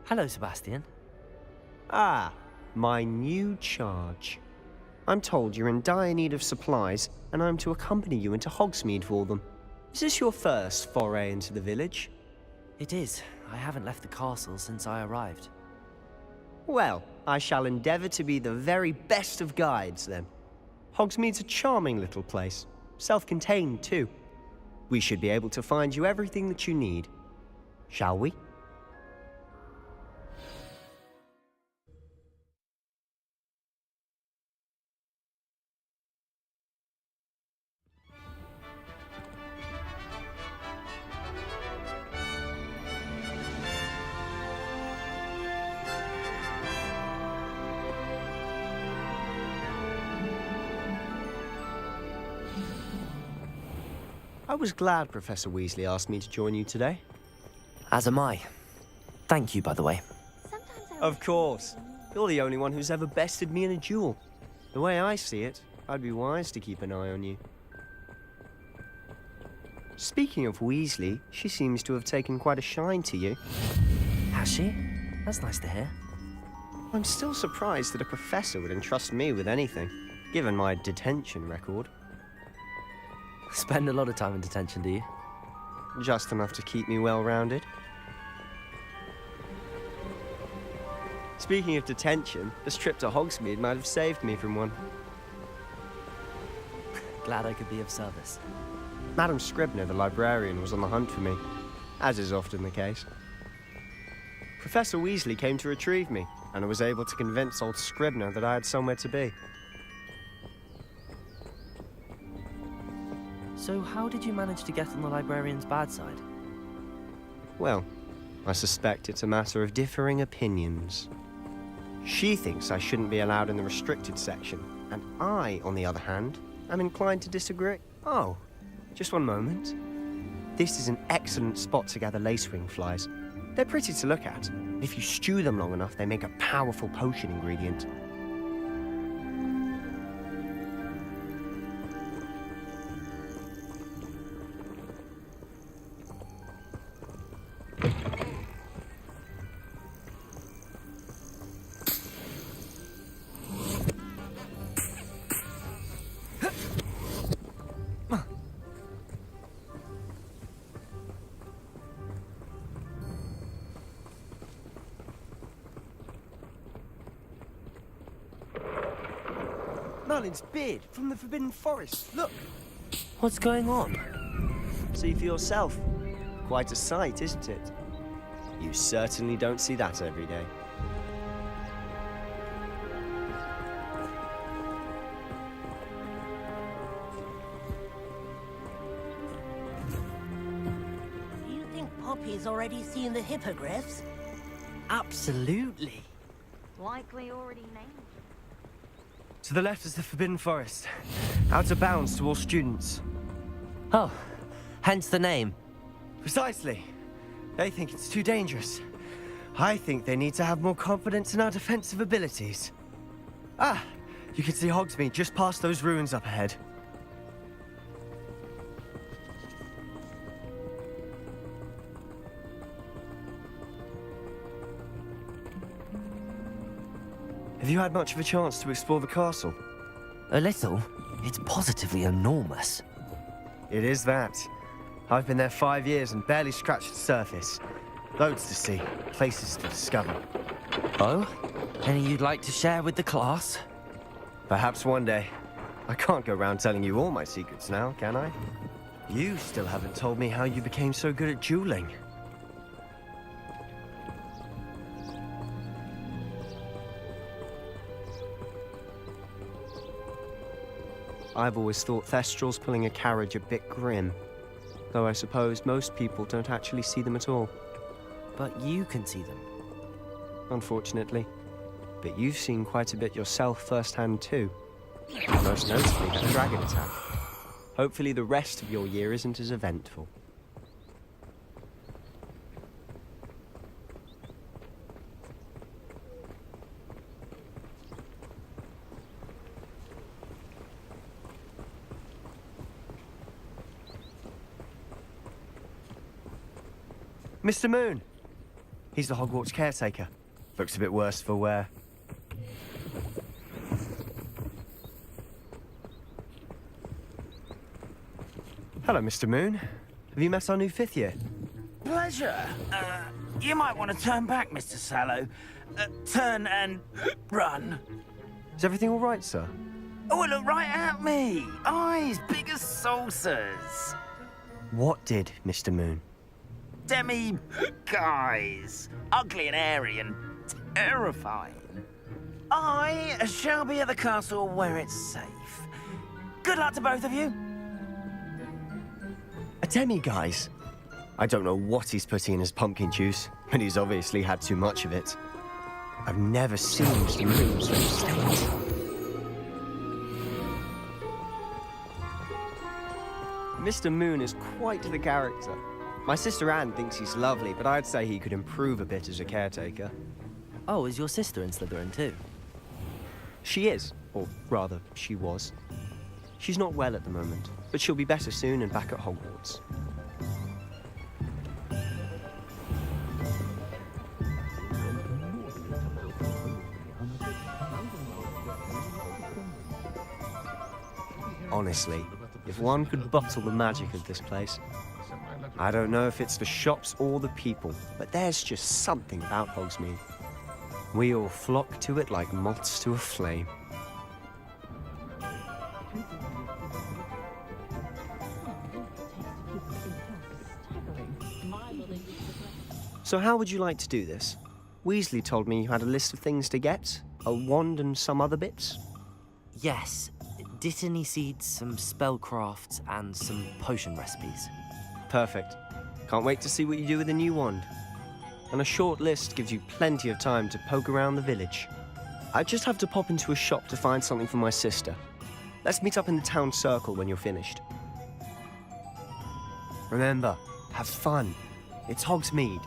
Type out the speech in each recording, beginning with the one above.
Hello, Sebastian. Ah, my new charge. I'm told you're in dire need of supplies, and I'm to accompany you into Hogsmeade for them. Is this your first foray into the village? It is. I haven't left the castle since I arrived. Well, I shall endeavour to be the very best of guides, then. Hogsmeade's a charming little place, self-contained too. We should be able to find you everything that you need. Shall we? I was glad Professor Weasley asked me to join you today. As am I. Thank you, by the way. Of course. You're the only one who's ever bested me in a duel. The way I see it, I'd be wise to keep an eye on you. Speaking of Weasley, she seems to have taken quite a shine to you. Has she? That's nice to hear. I'm still surprised that a professor would entrust me with anything, given my detention record. Spend a lot of time in detention, do you? Just enough to keep me well-rounded. Speaking of detention, this trip to Hogsmeade might have saved me from one. Glad I could be of service. Madam Scribner, the librarian, was on the hunt for me, as is often the case. Professor Weasley came to retrieve me, and I was able to convince old Scribner that I had somewhere to be. So how did you manage to get on the librarian's bad side? Well, I suspect it's a matter of differing opinions. She thinks I shouldn't be allowed in the restricted section, and I, on the other hand, am inclined to disagree. Oh, just one moment. This is an excellent spot to gather lacewing flies. They're pretty to look at. If you stew them long enough, they make a powerful potion ingredient. Merlin's beard from the Forbidden Forest. Look! What's going on? See for yourself. Quite a sight, isn't it? You certainly don't see that every day. Do you think Poppy's already seen the hippogriffs? Absolutely. Likely already named. To the left is the Forbidden Forest. Out of bounds to all students. Oh, hence the name. Precisely. They think it's too dangerous. I think they need to have more confidence in our defensive abilities. Ah, you can see Hogsmeade just past those ruins up ahead. Have you had much of a chance to explore the castle? A little. It's positively enormous. It is that. I've been there 5 years and barely scratched the surface. Loads to see, places to discover. Oh? Any you'd like to share with the class? Perhaps one day. I can't go around telling you all my secrets now, can I? You still haven't told me how you became so good at dueling. I've always thought Thestrals pulling a carriage a bit grim. Though I suppose most people don't actually see them at all. But you can see them. Unfortunately. But you've seen quite a bit yourself firsthand too. Most notably that dragon attack. Hopefully the rest of your year isn't as eventful. Mr. Moon, He's the Hogwarts caretaker. Looks a bit worse for wear. Hello, Mr. Moon. Have you met our new fifth year? Pleasure. You might want to turn back, Mr. Sallow. Turn and run. Is everything all right, sir? Oh, look right at me. Eyes big as saucers. What did, Mr. Moon? Demi guys. Ugly and airy and terrifying. I shall be at the castle where it's safe. Good luck to both of you. A demi-guise? I don't know what he's putting in his pumpkin juice, but he's obviously had too much of it. I've never seen Mr. Moon so state. Mr. Moon is quite the character. My sister Anne thinks he's lovely, but I'd say he could improve a bit as a caretaker. Oh, is your sister in Slytherin too? She is, or rather, she was. She's not well at the moment, but she'll be better soon and back at Hogwarts. Honestly, if one could bottle the magic of this place. I don't know if it's the shops or the people, but there's just something about Hogsmeade. We all flock to it like moths to a flame. So how would you like to do this? Weasley told me you had a list of things to get, a wand and some other bits. Yes. Dittany seeds, some spellcrafts, and some potion recipes. Perfect. Can't wait to see what you do with the new wand. And a short list gives you plenty of time to poke around the village. I just have to pop into a shop to find something for my sister. Let's meet up in the town circle when you're finished. Remember, have fun. It's Hogsmeade.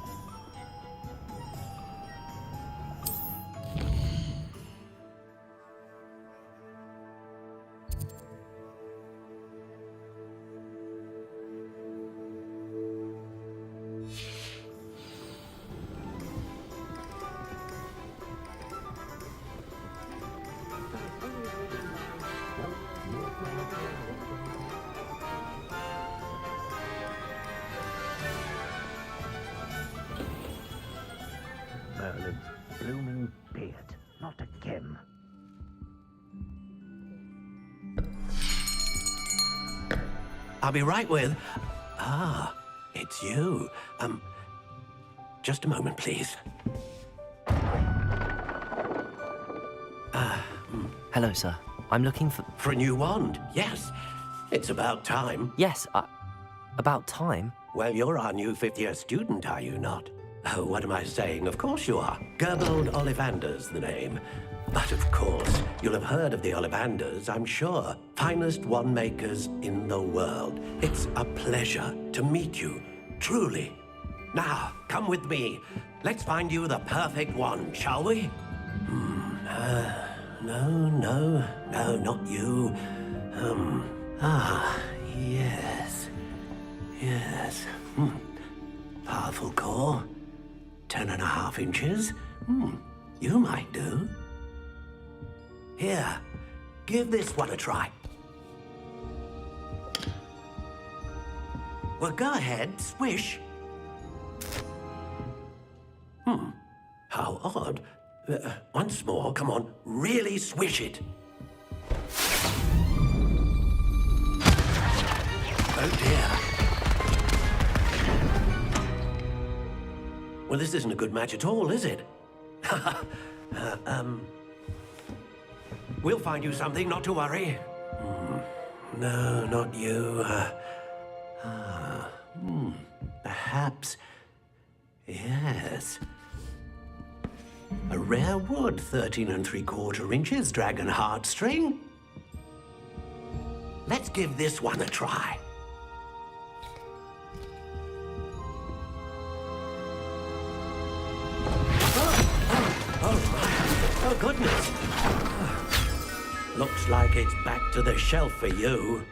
Merlin's blooming beard, not a Kim. I'll be right with... Ah, it's you. Just a moment, please. Hello, sir. I'm looking for... For a new wand, yes. It's about time. Yes, about time? Well, you're our new fifth-year student, are you not? Oh, what am I saying? Of course you are. Gerbold Ollivander's the name. But of course, you'll have heard of the Ollivanders, I'm sure. Finest wand makers in the world. It's a pleasure to meet you, truly. Now, come with me. Let's find you the perfect wand, shall we? No, not you. Yes. Powerful core. 10.5 inches. You might do. Here, give this one a try. Well, go ahead, swish. How odd. Once more, come on, really swish it. Oh dear. Well, this isn't a good match at all, is it? We'll find you something, not to worry. No, not you. Perhaps. Yes. A rare wood, 13 3/4 inches, dragon heartstring. Let's give this one a try. Oh, goodness. Looks like it's back to the shelf for you.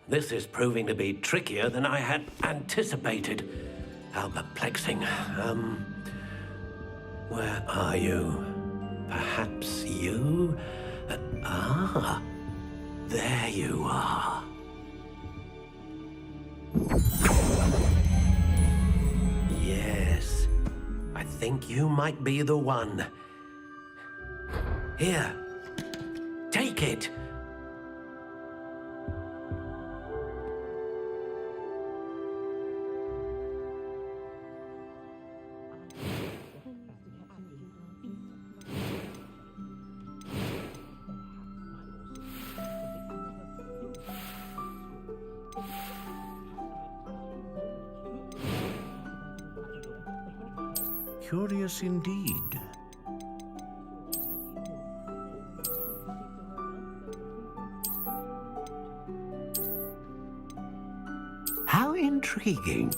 This is proving to be trickier than I had anticipated. How perplexing. Where are you? Perhaps you? There you are. Yes, I think you might be the one. Here, take it. Curious indeed. How intriguing.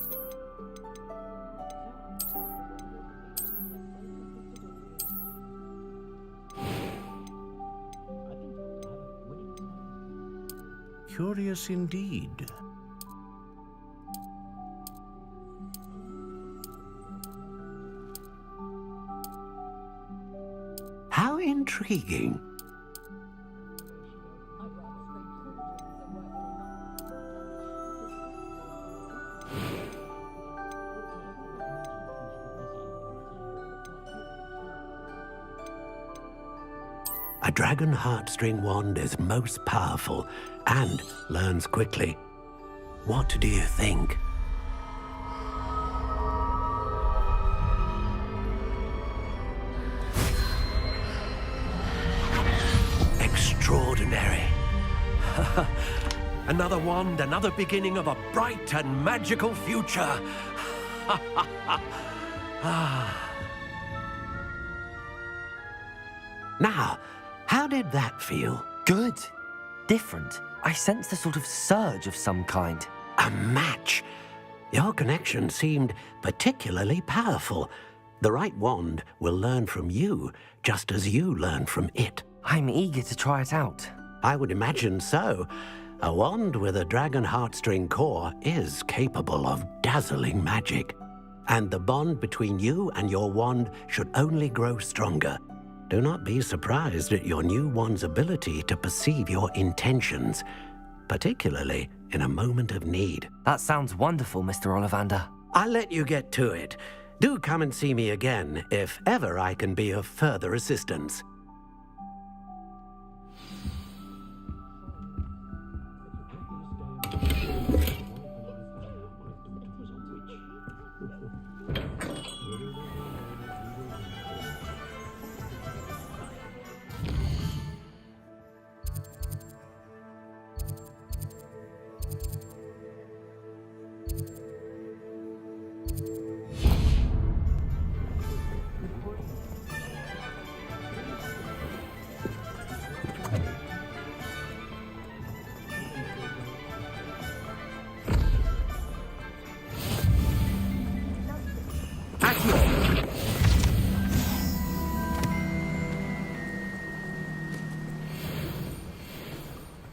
Curious indeed. How intriguing. A dragon heartstring wand is most powerful and learns quickly. What do you think? Extraordinary. Another wand, another beginning of a bright and magical future. Now, how did that feel? Good. Different. I sensed a sort of surge of some kind. A match. Your connection seemed particularly powerful. The right wand will learn from you, just as you learn from it. I'm eager to try it out. I would imagine so. A wand with a dragon heartstring core is capable of dazzling magic. And the bond between you and your wand should only grow stronger. Do not be surprised at your new wand's ability to perceive your intentions, particularly in a moment of need. That sounds wonderful, Mr. Ollivander. I'll let you get to it. Do come and see me again if ever I can be of further assistance.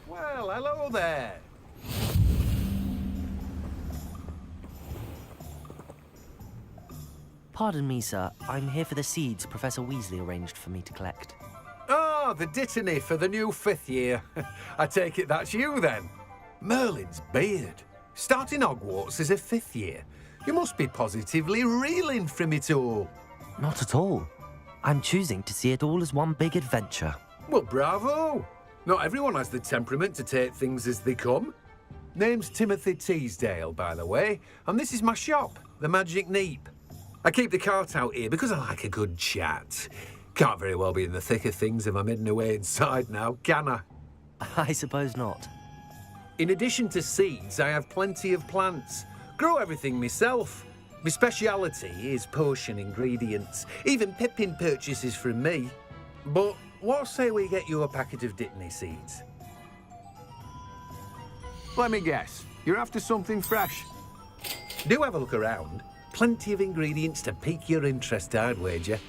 Well, hello there. Pardon me, sir. I'm here for the seeds Professor Weasley arranged for me to collect. Oh, the Dittany for the new 5th year. I take it that's you then. Merlin's beard. Starting Hogwarts as a 5th year. You must be positively reeling from it all. Not at all. I'm choosing to see it all as one big adventure. Well, bravo. Not everyone has the temperament to take things as they come. Name's Timothy Teasdale, by the way, and this is my shop, the Magic Neep. I keep the cart out here because I like a good chat. Can't very well be in the thick of things if I'm hidden away inside now, can I? I suppose not. In addition to seeds, I have plenty of plants. Grow everything myself. My speciality is potion ingredients. Even Pippin purchases from me. But what say we get you a packet of Dittany seeds? Let me guess. You're after something fresh. Do have a look around. Plenty of ingredients to pique your interest, I'd wager.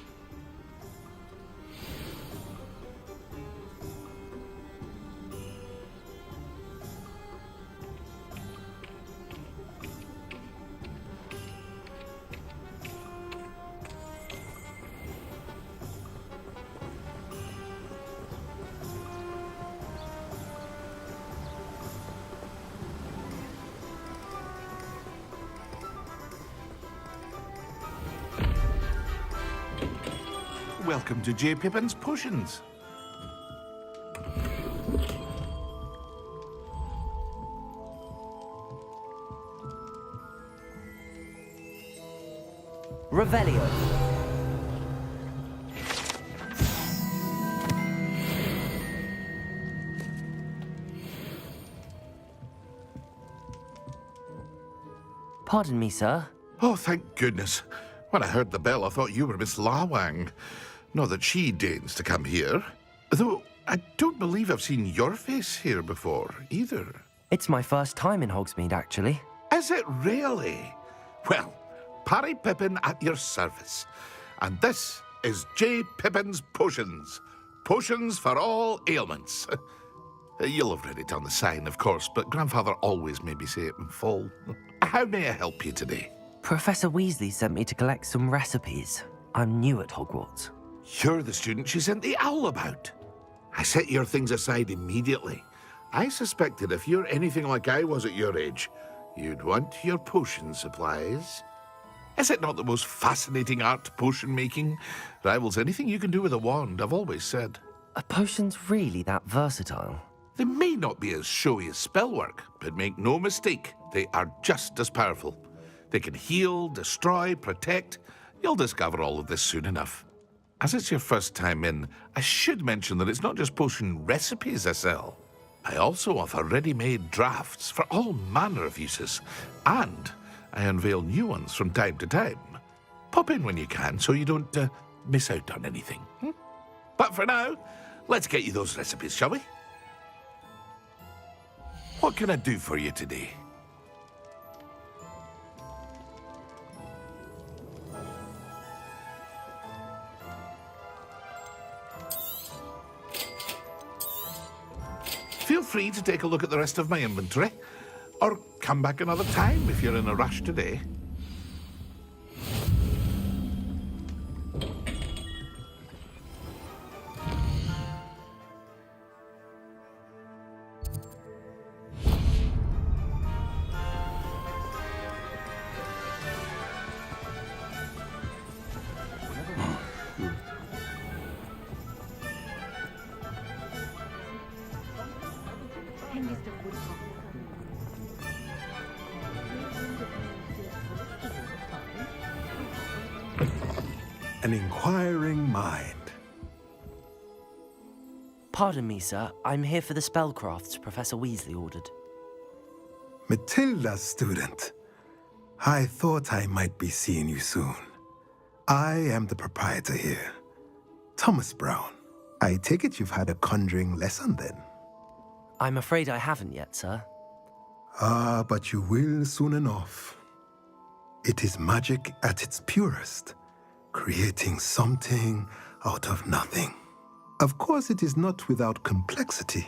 welcome to J. Pippin's Potions. Revelio. Pardon me, sir. Oh, thank goodness. When I heard the bell, I thought you were Miss Lawang. Not that she deigns to come here. Though I don't believe I've seen your face here before, either. It's my first time in Hogsmeade, actually. Is it really? Well, Parry Pippin at your service. And this is J. Pippin's Potions. Potions for all ailments. You'll have read it on the sign, of course, but Grandfather always made me say it in full. How may I help you today? Professor Weasley sent me to collect some recipes. I'm new at Hogwarts. You're the student she sent the owl about. I set your things aside immediately. I suspected if you're anything like I was at your age, you'd want your potion supplies. Is it not the most fascinating art, potion making? Rivals anything you can do with a wand, I've always said. Are potions really that versatile? They may not be as showy as spellwork, but make no mistake, they are just as powerful. They can heal, destroy, protect. You'll discover all of this soon enough. As it's your first time in, I should mention that it's not just potion recipes I sell. I also offer ready-made drafts for all manner of uses, and I unveil new ones from time to time. Pop in when you can so you don't miss out on anything. But for now, let's get you those recipes, shall we? What can I do for you today? Feel free to take a look at the rest of my inventory, or come back another time if you're in a rush today. An inquiring mind. Pardon me, sir. I'm here for the spellcrafts Professor Weasley ordered. Matilda's student. I thought I might be seeing you soon. I am the proprietor here, Thomas Brown. I take it you've had a conjuring lesson then? I'm afraid I haven't yet, sir. Ah, but you will soon enough. It is magic at its purest, creating something out of nothing. Of course, it is not without complexity,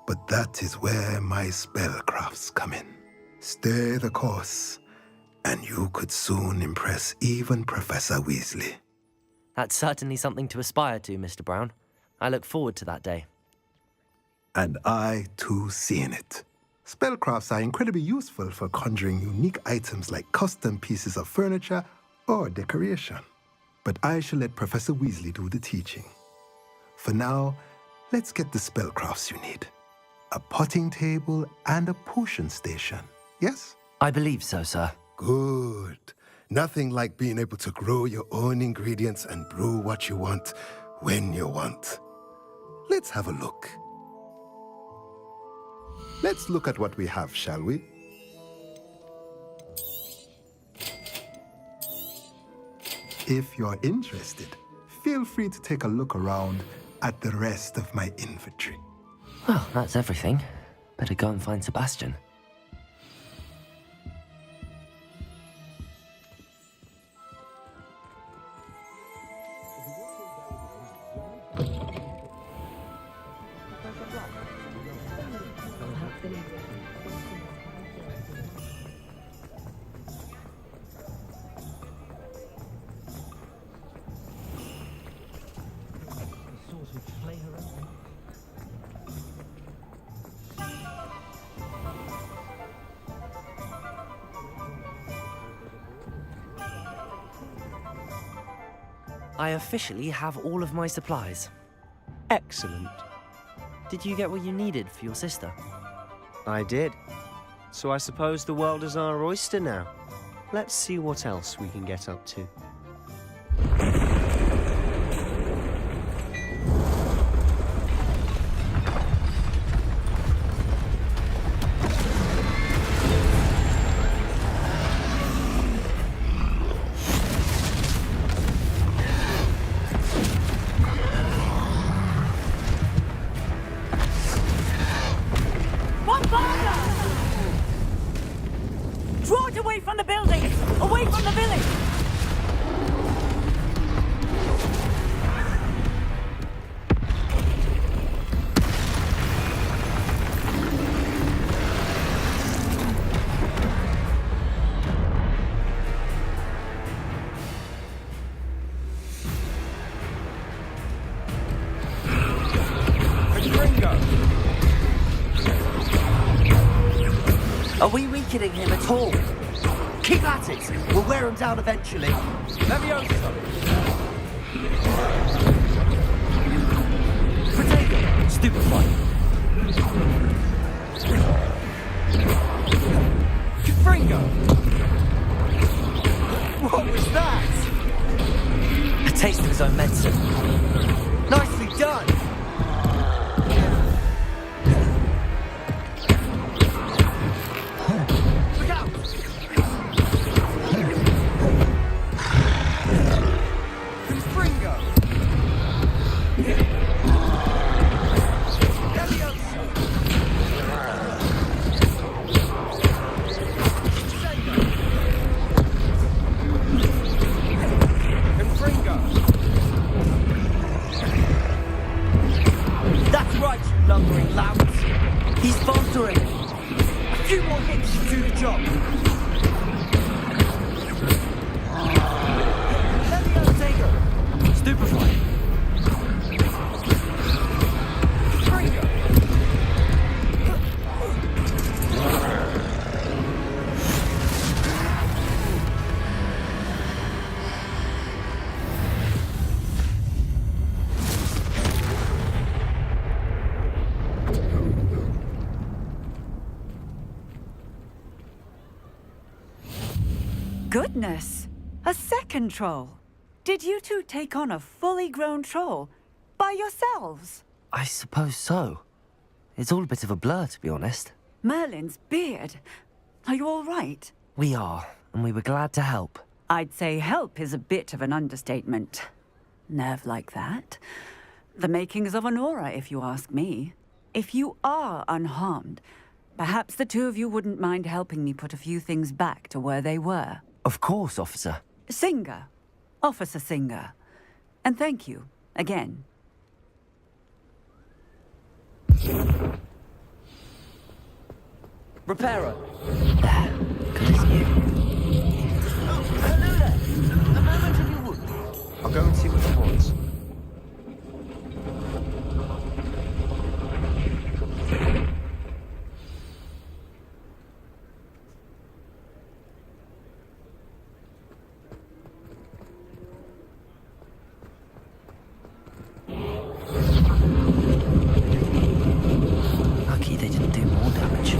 but that is where my spellcrafts come in. Stay the course, and you could soon impress even Professor Weasley. That's certainly something to aspire to, Mr. Brown. I look forward to that day. And I, too, seeing it. Spellcrafts are incredibly useful for conjuring unique items like custom pieces of furniture or decoration. But I shall let Professor Weasley do the teaching. For now, let's get the spellcrafts you need. A potting table and a potion station, yes? I believe so, sir. Good. Nothing like being able to grow your own ingredients and brew what you want when you want. Let's have a look. Let's look at what we have, shall we? If you're interested, feel free to take a look around at the rest of my inventory. Well, that's everything. Better go and find Sebastian. I officially have all of my supplies. Excellent. Did you get what you needed for your sister? I did. So I suppose the world is our oyster now. Let's see what else we can get up to. Draw it away from the buildings! Away from the village! Are we weakening him at all? Keep at it! We'll wear him down eventually. Leviosa! Potato! Stupefy! Fringo! What was that? A taste of his own medicine. Nicely done! That's right, you lumbering louts. He's faltering. A few more hits should do the job. Leviosa! Stupefy! Fringo! Goodness! A second troll! Did you two take on a fully grown troll? By yourselves? I suppose so. It's all a bit of a blur, to be honest. Merlin's beard! Are you all right? We are, and we were glad to help. I'd say help is a bit of an understatement. Nerve like that. The makings of an aura, if you ask me. If you are unharmed, perhaps the two of you wouldn't mind helping me put a few things back to where they were. Of course, officer. Singer. Officer Singer. And thank you, again. Repairer. There. Good as you. Hello there. A moment if you would. I'll go and see what he wants. Lucky they didn't do more damage.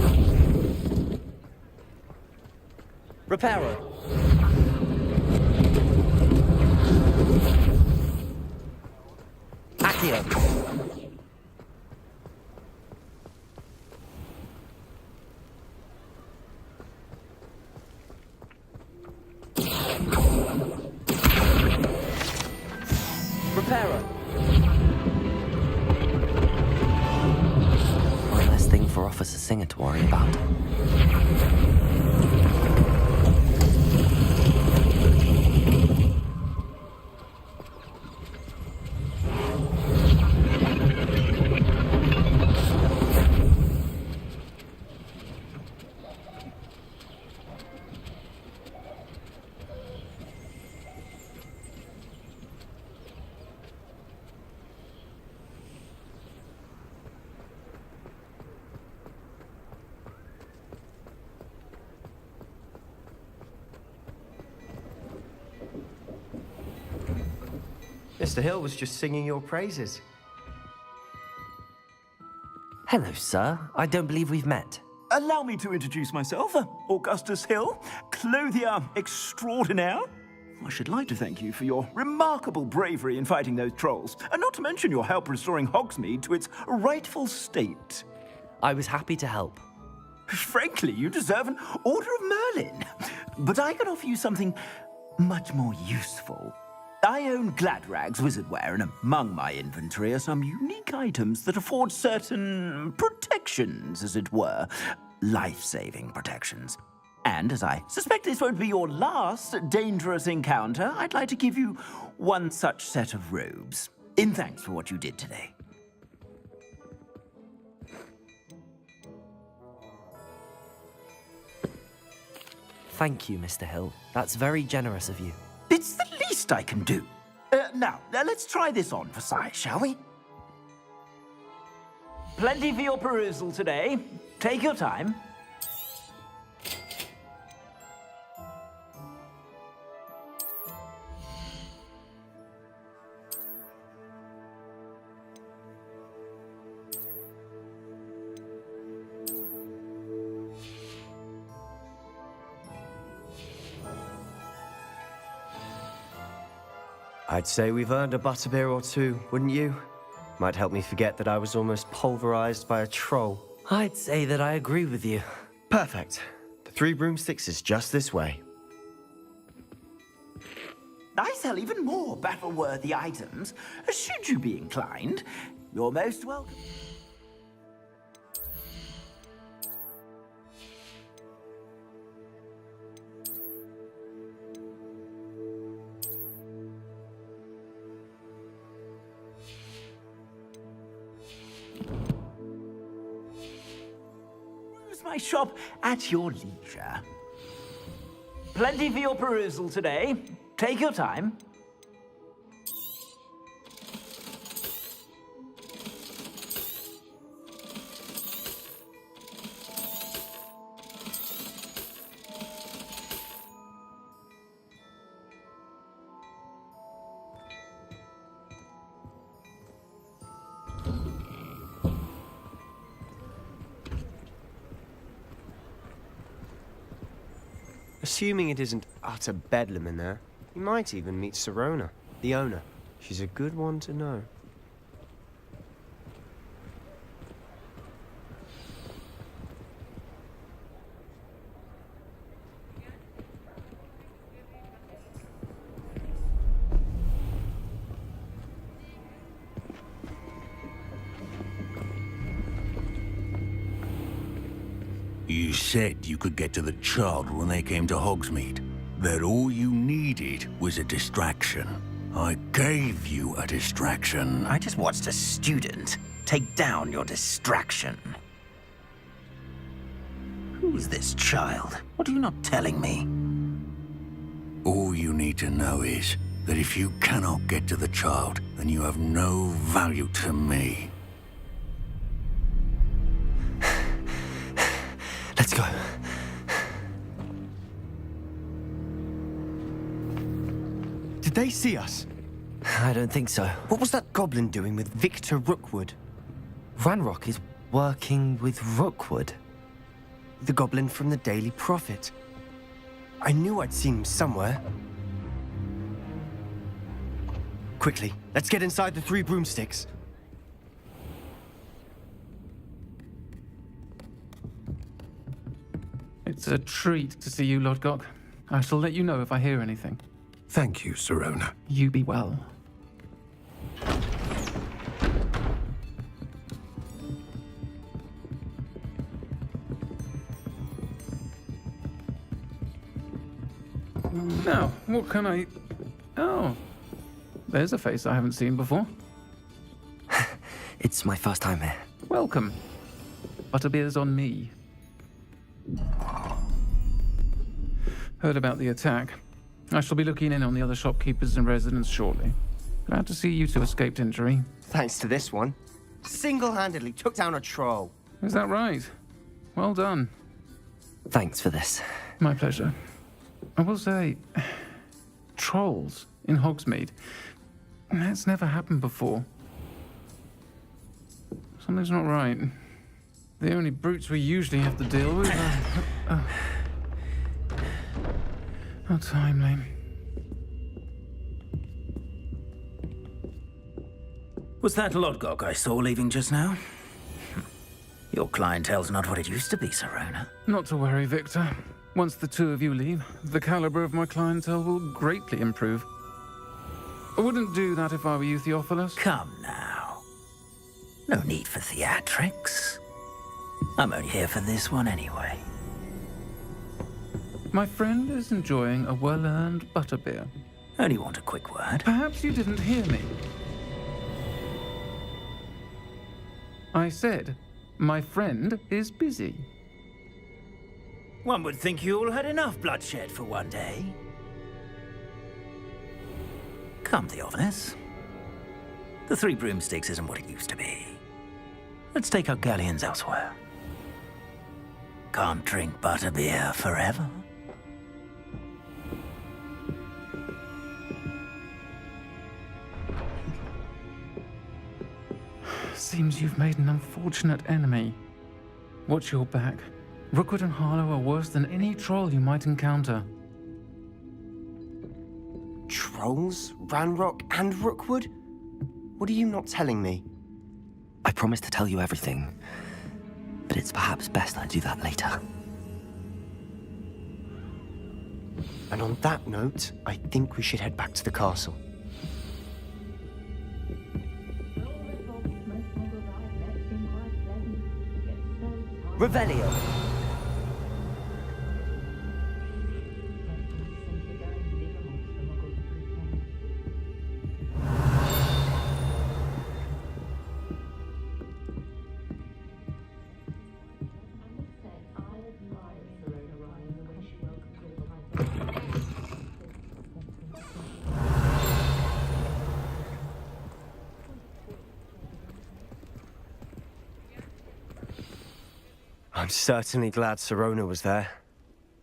Repairer. Accio. Repairer. One less thing for Officer Singer to worry about. Mr. Hill was just singing your praises. Hello, sir. I don't believe we've met. Allow me to introduce myself, Augustus Hill, clothier extraordinaire. I should like to thank you for your remarkable bravery in fighting those trolls, and not to mention your help restoring Hogsmeade to its rightful state. I was happy to help. Frankly, you deserve an Order of Merlin. But I can offer you something much more useful. I own Gladrag's wizardware, and among my inventory are some unique items that afford certain protections, as it were. Life-saving protections. And as I suspect this won't be your last dangerous encounter, I'd like to give you one such set of robes, in thanks for what you did today. Thank you, Mr. Hill. That's very generous of you. It's the least I can do. Now, let's try this on for size, shall we? Plenty for your perusal today. Take your time. I'd say we've earned a butterbeer or two, wouldn't you? Might help me forget that I was almost pulverized by a troll. I'd say that I agree with you. Perfect. The 3 broomsticks is just this way. I sell even more battle-worthy items. Should you be inclined, you're most welcome. My shop at your leisure. Plenty for your perusal today. Take your time. Assuming it isn't utter bedlam in there, you might even meet Sirona, the owner. She's a good one to know. You said you could get to the child when they came to Hogsmeade. That all you needed was a distraction. I gave you a distraction. I just watched a student take down your distraction. Who's this child? What are you not telling me? All you need to know is that if you cannot get to the child, then you have no value to me. Let's go. Did they see us? I don't think so. What was that goblin doing with Victor Rookwood? Ranrock is working with Rookwood. The goblin from the Daily Prophet. I knew I'd seen him somewhere. Quickly, let's get inside the 3 broomsticks. It's a treat to see you, Lodgok. I shall let you know if I hear anything. Thank you, Sirona. You be well. Now, what can I... Oh, there's a face I haven't seen before. It's my first time here. Welcome. Butterbeer's on me. Heard about the attack. I shall be looking in on the other shopkeepers and residents shortly. Glad to see you two escaped injury. Thanks to this one. Single-handedly took down a troll. Is that right? Well done. Thanks for this. My pleasure. I will say, trolls in Hogsmeade. That's never happened before. Something's not right. The only brutes we usually have to deal with are timely. Was that Lodgok I saw leaving just now? Your clientele's not what it used to be, Serona. Not to worry, Victor. Once the two of you leave, the caliber of my clientele will greatly improve. I wouldn't do that if I were you, Theophilus. Come now. No need for theatrics. I'm only here for this one anyway. My friend is enjoying a well-earned butterbeer. Only want a quick word. Perhaps you didn't hear me. I said, my friend is busy. One would think you all had enough bloodshed for one day. Come, Theophilus. The Three Broomsticks isn't what it used to be. Let's take our galleons elsewhere. Can't drink butterbeer forever. Seems you've made an unfortunate enemy. Watch your back. Rookwood and Harlow are worse than any troll you might encounter. Trolls? Ranrock and Rookwood? What are you not telling me? I promised to tell you everything, but it's perhaps best I do that later. And on that note, I think we should head back to the castle. Revelio. I'm certainly glad Serona was there.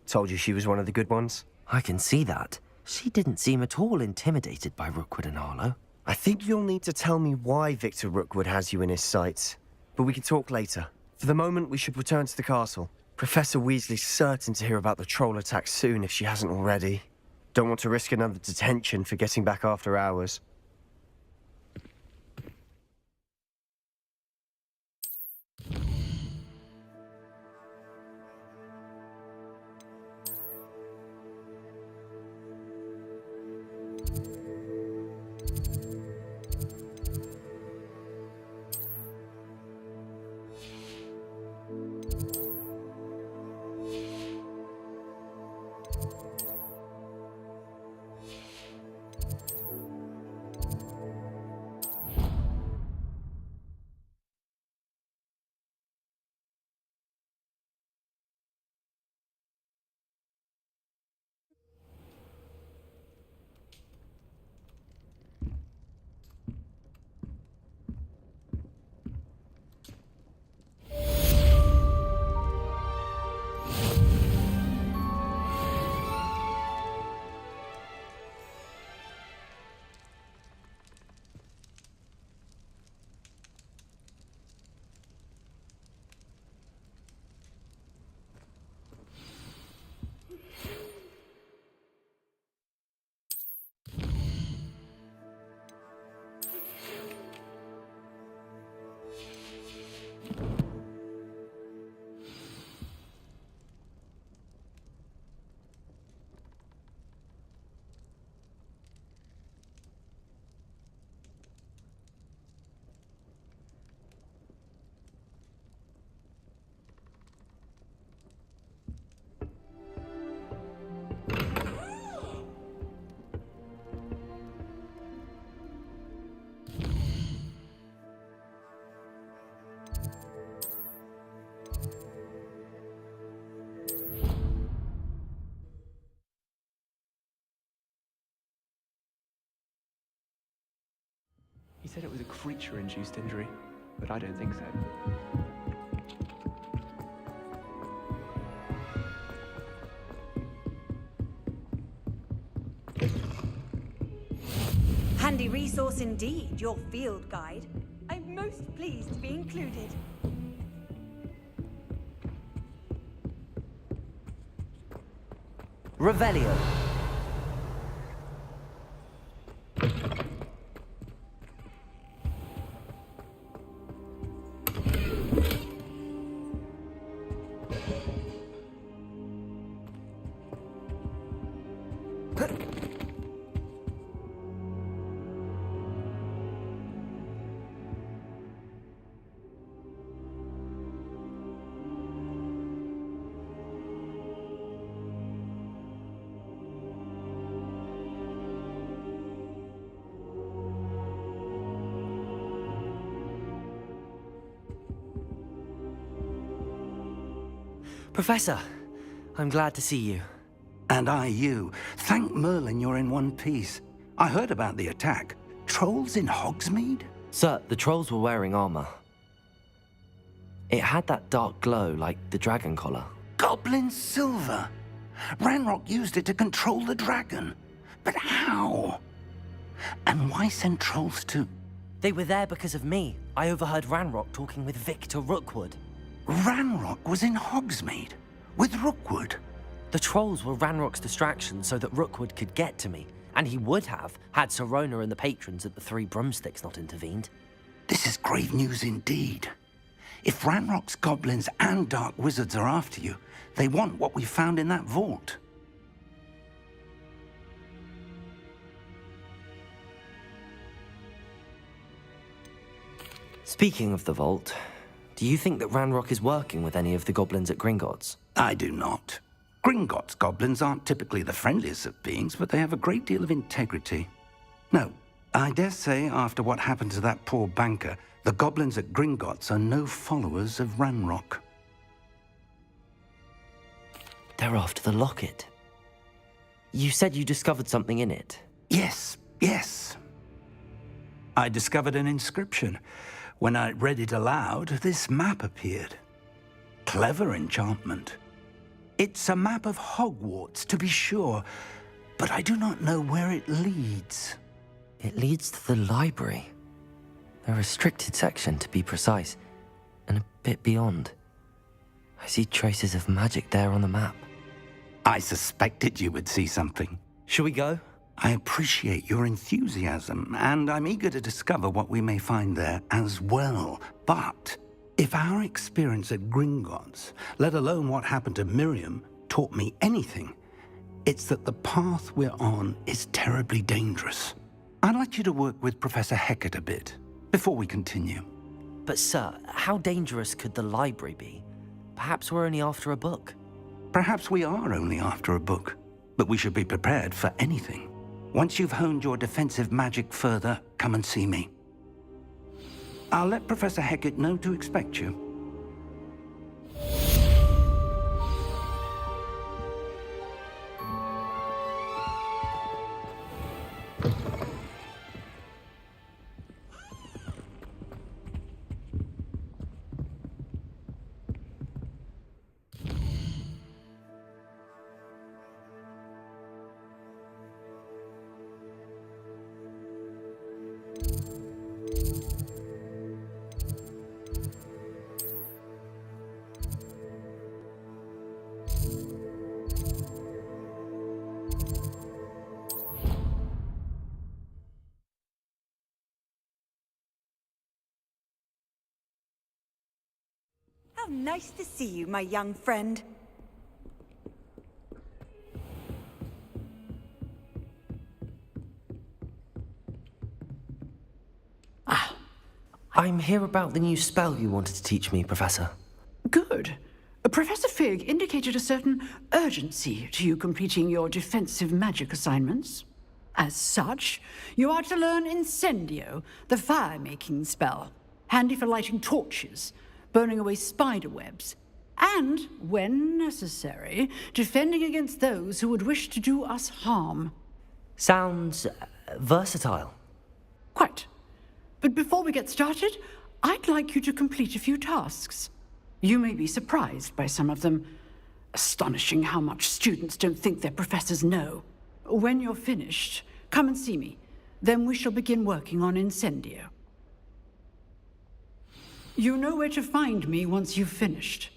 Told you she was one of the good ones. I can see that. She didn't seem at all intimidated by Rookwood and Harlow. I think you'll need to tell me why Victor Rookwood has you in his sights. But we can talk later. For the moment, we should return to the castle. Professor Weasley's certain to hear about the troll attack soon if she hasn't already. Don't want to risk another detention for getting back after hours. He said it was a creature-induced injury, but I don't think so. Handy resource indeed, your field guide. I'm most pleased to be included. Revelio. Professor, I'm glad to see you. And I you. Thank Merlin you're in one piece. I heard about the attack. Trolls in Hogsmeade? Sir, the trolls were wearing armor. It had that dark glow like the dragon collar. Goblin silver. Ranrock used it to control the dragon. But how? And why send trolls to... They were there because of me. I overheard Ranrock talking with Victor Rookwood. Ranrock was in Hogsmeade? With Rookwood? The trolls were Ranrock's distraction so that Rookwood could get to me. And he would have, had Sirona and the patrons at the Three Broomsticks not intervened. This is grave news indeed. If Ranrock's goblins and dark wizards are after you, they want what we found in that vault. Speaking of the vault, do you think that Ranrock is working with any of the goblins at Gringotts? I do not. Gringotts goblins aren't typically the friendliest of beings, but they have a great deal of integrity. No, I dare say after what happened to that poor banker, the goblins at Gringotts are no followers of Ranrock. They're after the locket. You said you discovered something in it. Yes. I discovered an inscription. When I read it aloud, this map appeared. Clever enchantment. It's a map of Hogwarts, to be sure, but I do not know where it leads. It leads to the library. A restricted section, to be precise, and a bit beyond. I see traces of magic there on the map. I suspected you would see something. Shall we go? I appreciate your enthusiasm, and I'm eager to discover what we may find there as well. But if our experience at Gringotts, let alone what happened to Miriam, taught me anything, it's that the path we're on is terribly dangerous. I'd like you to work with Professor Hecat a bit before we continue. But sir, how dangerous could the library be? Perhaps we're only after a book. Perhaps we are only after a book, but we should be prepared for anything. Once you've honed your defensive magic further, come and see me. I'll let Professor Hecat know to expect you. How nice to see you, my young friend. I'm here about the new spell you wanted to teach me, Professor. Good. Professor Fig indicated a certain urgency to you completing your defensive magic assignments. As such, you are to learn Incendio, the fire-making spell, handy for lighting torches, burning away spider webs, and, when necessary, defending against those who would wish to do us harm. Sounds versatile. Quite. But before we get started, I'd like you to complete a few tasks. You may be surprised by some of them. Astonishing how much students don't think their professors know. When you're finished, come and see me. Then we shall begin working on Incendio. You know where to find me once you've finished.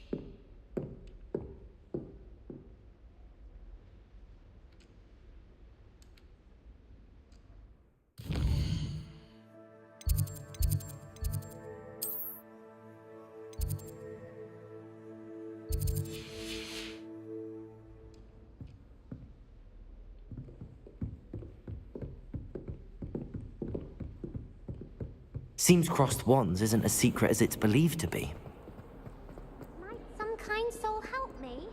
Seems crossed wands isn't as secret as it's believed to be. Might some kind soul help me?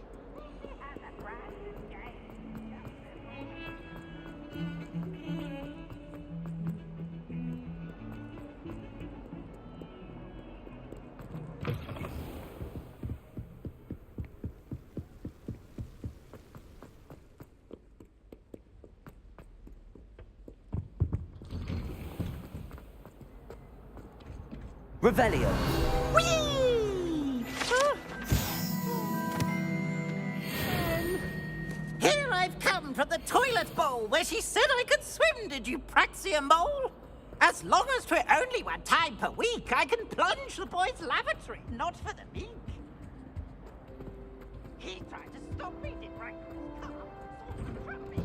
Revelio. Whee! Here I've come from the toilet bowl where she said I could swim, did you Praxia mole? As long as 'twere only 1 time per week, I can plunge the boy's lavatory, not for the meek. He tried to stop me, did right from his car, saw from me,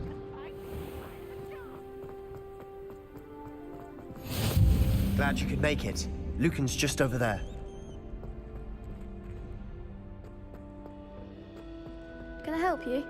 Glad you could make it. Lucan's just over there. Can I help you?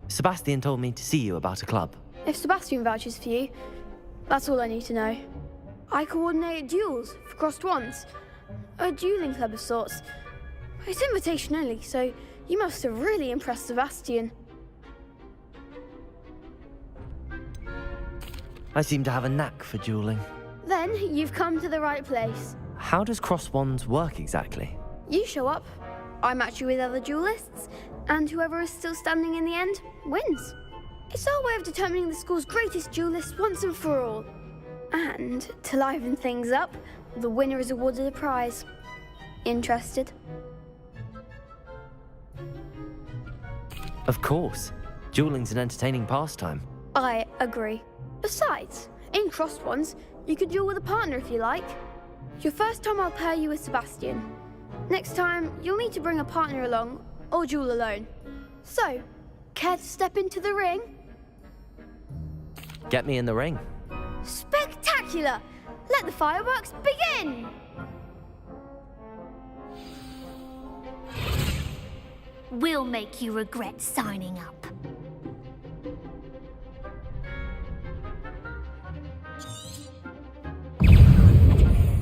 Sebastian told me to see you about a club. If Sebastian vouches for you, that's all I need to know. I coordinate duels for crossed wands. A dueling club of sorts. It's invitation only, so you must have really impressed Sebastian. I seem to have a knack for dueling. Then you've come to the right place. How does cross wands work exactly? You show up, I match you with other duelists, and whoever is still standing in the end wins. It's our way of determining the school's greatest duelist once and for all. And to liven things up, the winner is awarded a prize. Interested? Of course. Dueling's an entertaining pastime. I agree. Besides, in crossed ones, you could duel with a partner if you like. Your first time I'll pair you with Sebastian. Next time, you'll need to bring a partner along, or duel alone. So, care to step into the ring? Get me in the ring. Spectacular! Let the fireworks begin! We'll make you regret signing up.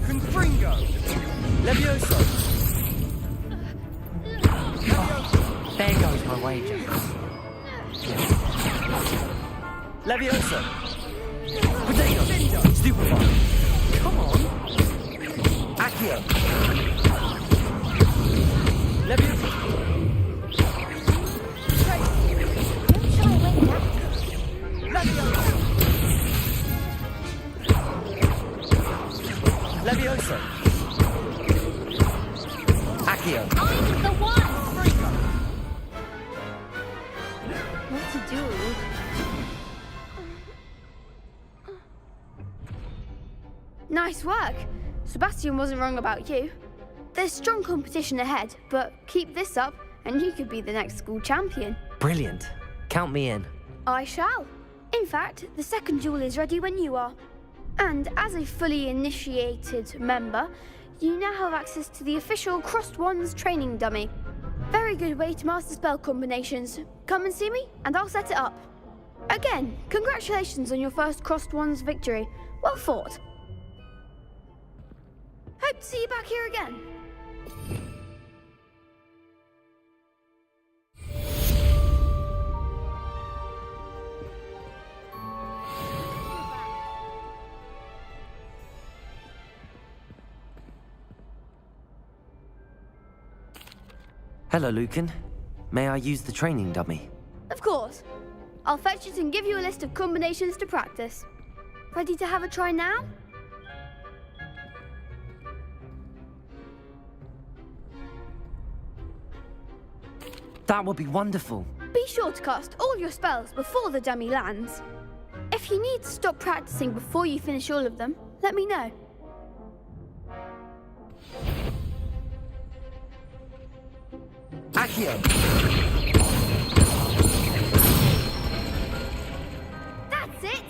Confringo! Levioso! There goes my wager. Levioso! Potato! Stupefy! Come on! Accio! Levioso! Levioso! Accio! I'm the one! What to do? Nice work! Sebastian wasn't wrong about you. There's strong competition ahead, but keep this up and you could be the next school champion. Brilliant. Count me in. I shall. In fact, the second duel is ready when you are. And as a fully initiated member, you now have access to the official Crossed Wands training dummy. Very good way to master spell combinations. Come and see me, and I'll set it up. Again, congratulations on your first Crossed Wands victory. Well fought. Hope to see you back here again. Hello, Lucan. May I use the training dummy? Of course. I'll fetch it and give you a list of combinations to practice. Ready to have a try now? That would be wonderful. Be sure to cast all your spells before the dummy lands. If you need to stop practicing before you finish all of them, let me know. Accio! That's it!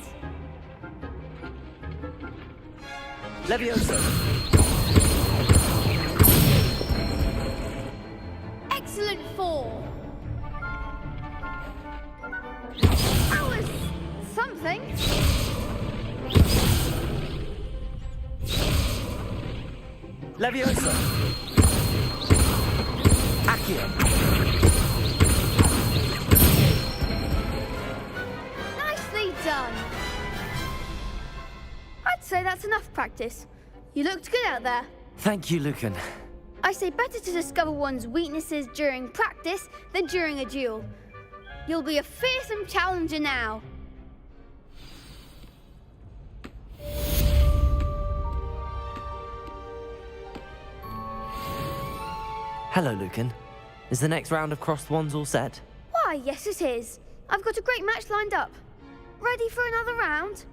Levioso! Excellent fall! That was something! Levioso! Accio! Nicely done! I'd say that's enough practice. You looked good out there. Thank you, Lucan. I say better to discover one's weaknesses during practice than during a duel. You'll be a fearsome challenger now. Hello, Lucan. Is the next round of Crossed Wands all set? Why, yes it is. I've got a great match lined up. Ready for another round?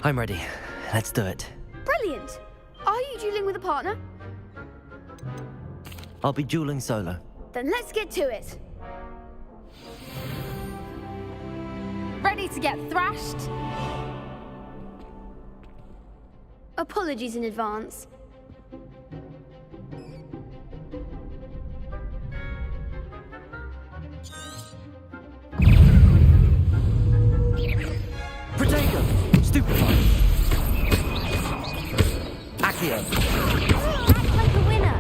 I'm ready. Let's do it. Brilliant. Are you dueling with a partner? I'll be dueling solo. Then let's get to it. Ready to get thrashed? Apologies in advance. Protego! Stupefy! Accio! Act like a winner!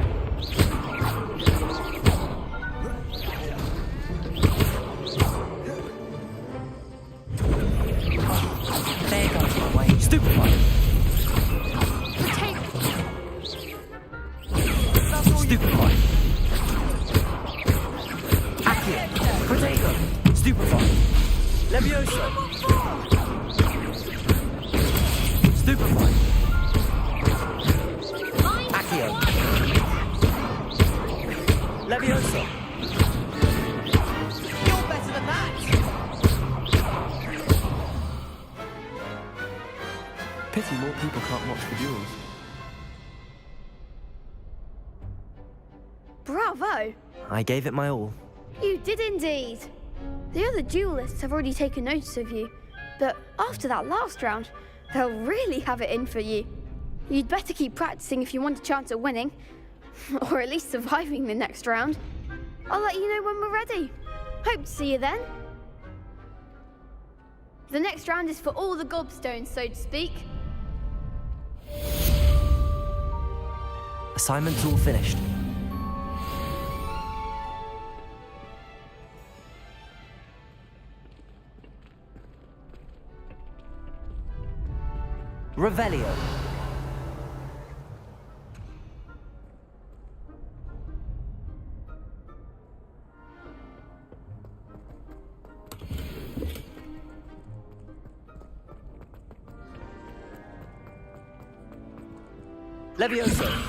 Accio. Protego. Stupefy. Levioso. Stupefy. Accio. Levioso. You're better than that. Pity more people can't watch the duels. Bravo! I gave it my all. You did indeed. The other duelists have already taken notice of you, but after that last round, they'll really have it in for you. You'd better keep practicing if you want a chance at winning, or at least surviving the next round. I'll let you know when we're ready. Hope to see you then. The next round is for all the gobstones, so to speak. Assignment's all finished. Revelio. Levioso.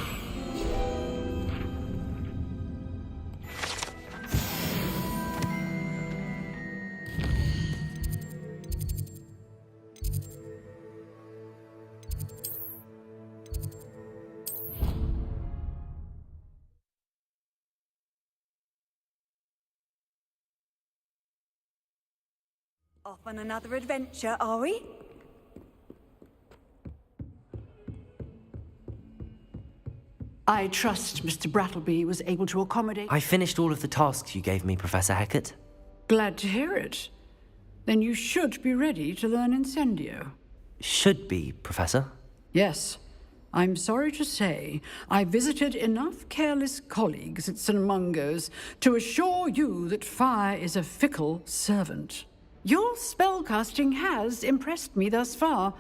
Off on another adventure, are we? I trust Mr. Brattleby was able to accommodate... I finished all of the tasks you gave me, Professor Hecat. Glad to hear it. Then you should be ready to learn Incendio. Should be, Professor. Yes. I'm sorry to say, I visited enough careless colleagues at St. Mungo's to assure you that fire is a fickle servant. Your spellcasting has impressed me thus far,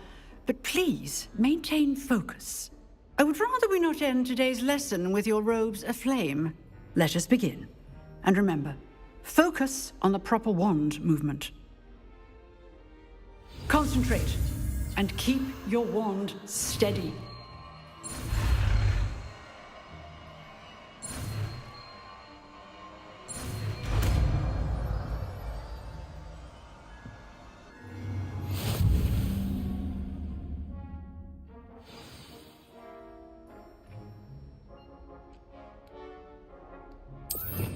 but please maintain focus. I would rather we not end today's lesson with your robes aflame. Let us begin. And remember, focus on the proper wand movement. Concentrate, and keep your wand steady.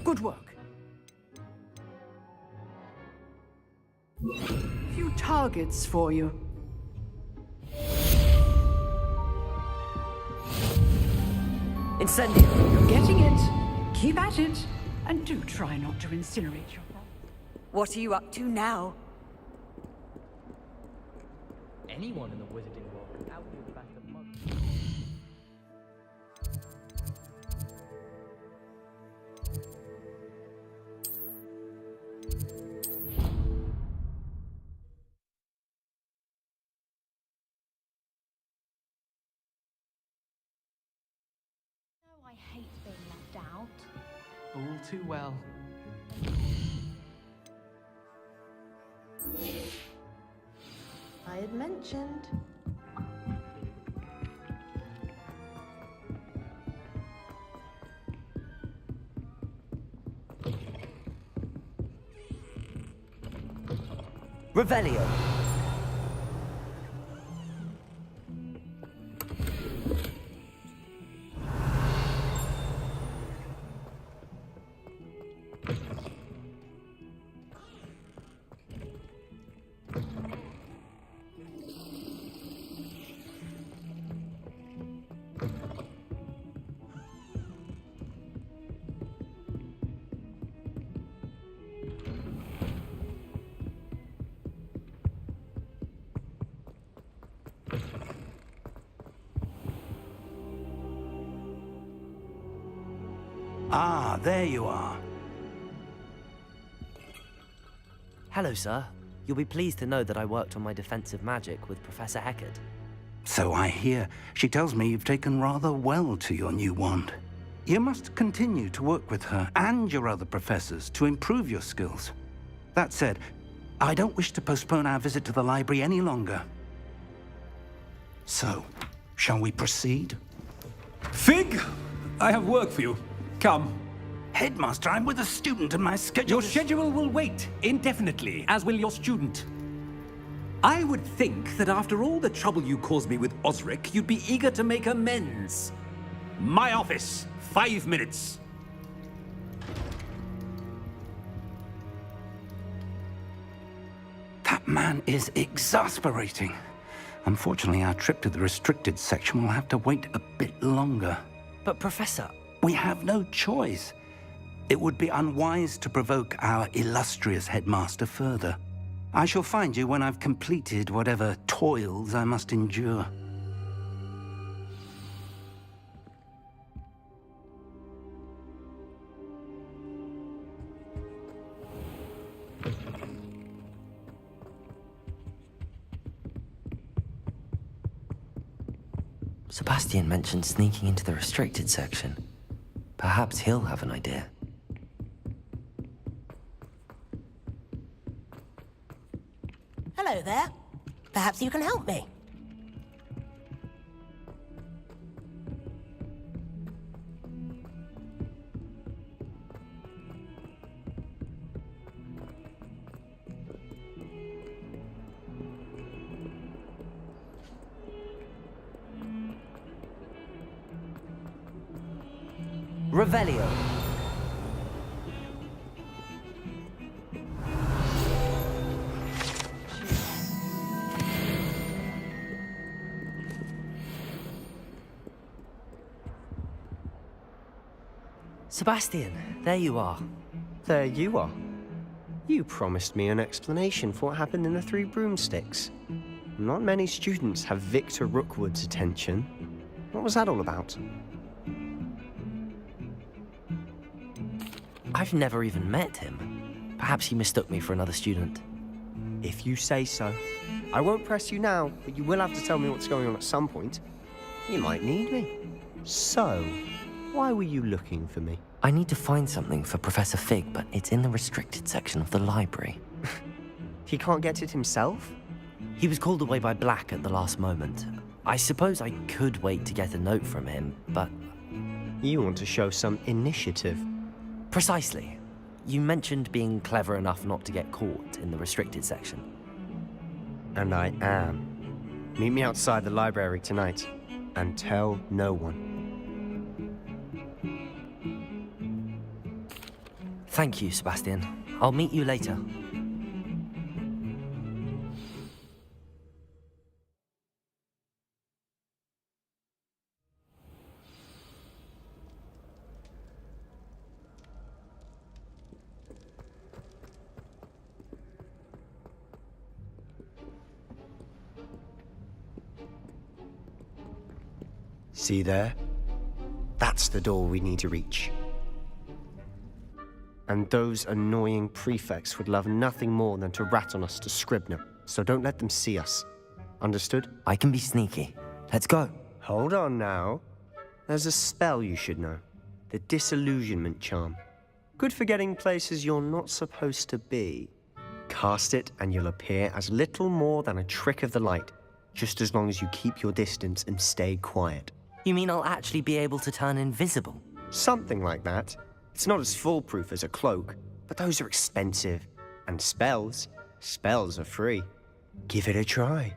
Good work. Few targets for you. Incendio. You're getting it. Keep at it. And do try not to incinerate your... What are you up to now? Anyone in the wizarding world could outdo the best of monks. I hate being left out. All too well. I had mentioned. Revelio. Ah, there you are. Hello, sir. You'll be pleased to know that I worked on my defensive magic with Professor Hecat. So I hear. She tells me you've taken rather well to your new wand. You must continue to work with her and your other professors to improve your skills. That said, I don't wish to postpone our visit to the library any longer. So, shall we proceed? Fig, I have work for you. Come. Headmaster, I'm with a student and my schedule Your schedule will wait indefinitely, as will your student. I would think that after all the trouble you caused me with Osric, you'd be eager to make amends. My office, 5 minutes. That man is exasperating. Unfortunately, our trip to the restricted section will have to wait a bit longer. But Professor... We have no choice. It would be unwise to provoke our illustrious headmaster further. I shall find you when I've completed whatever toils I must endure. Sebastian mentioned sneaking into the restricted section. Perhaps he'll have an idea. Hello there. Perhaps you can help me. Revelio. Sebastian, there you are. There you are. You promised me an explanation for what happened in the Three Broomsticks. Not many students have Victor Rookwood's attention. What was that all about? I've never even met him. Perhaps he mistook me for another student. If you say so. I won't press you now, but you will have to tell me what's going on at some point. You might need me. So, why were you looking for me? I need to find something for Professor Fig, but it's in the restricted section of the library. He can't get it himself? He was called away by Black at the last moment. I suppose I could wait to get a note from him, but... You want to show some initiative. Precisely. You mentioned being clever enough not to get caught in the restricted section. And I am. Meet me outside the library tonight, and tell no one. Thank you, Sebastian. I'll meet you later. See there? That's the door we need to reach. And those annoying prefects would love nothing more than to rat on us to Scribner, so don't let them see us. Understood? I can be sneaky. Let's go. Hold on now. There's a spell you should know. The Disillusionment Charm. Good for getting places you're not supposed to be. Cast it and you'll appear as little more than a trick of the light, just as long as you keep your distance and stay quiet. You mean I'll actually be able to turn invisible? Something like that. It's not as foolproof as a cloak, but those are expensive. And spells are free. Give it a try.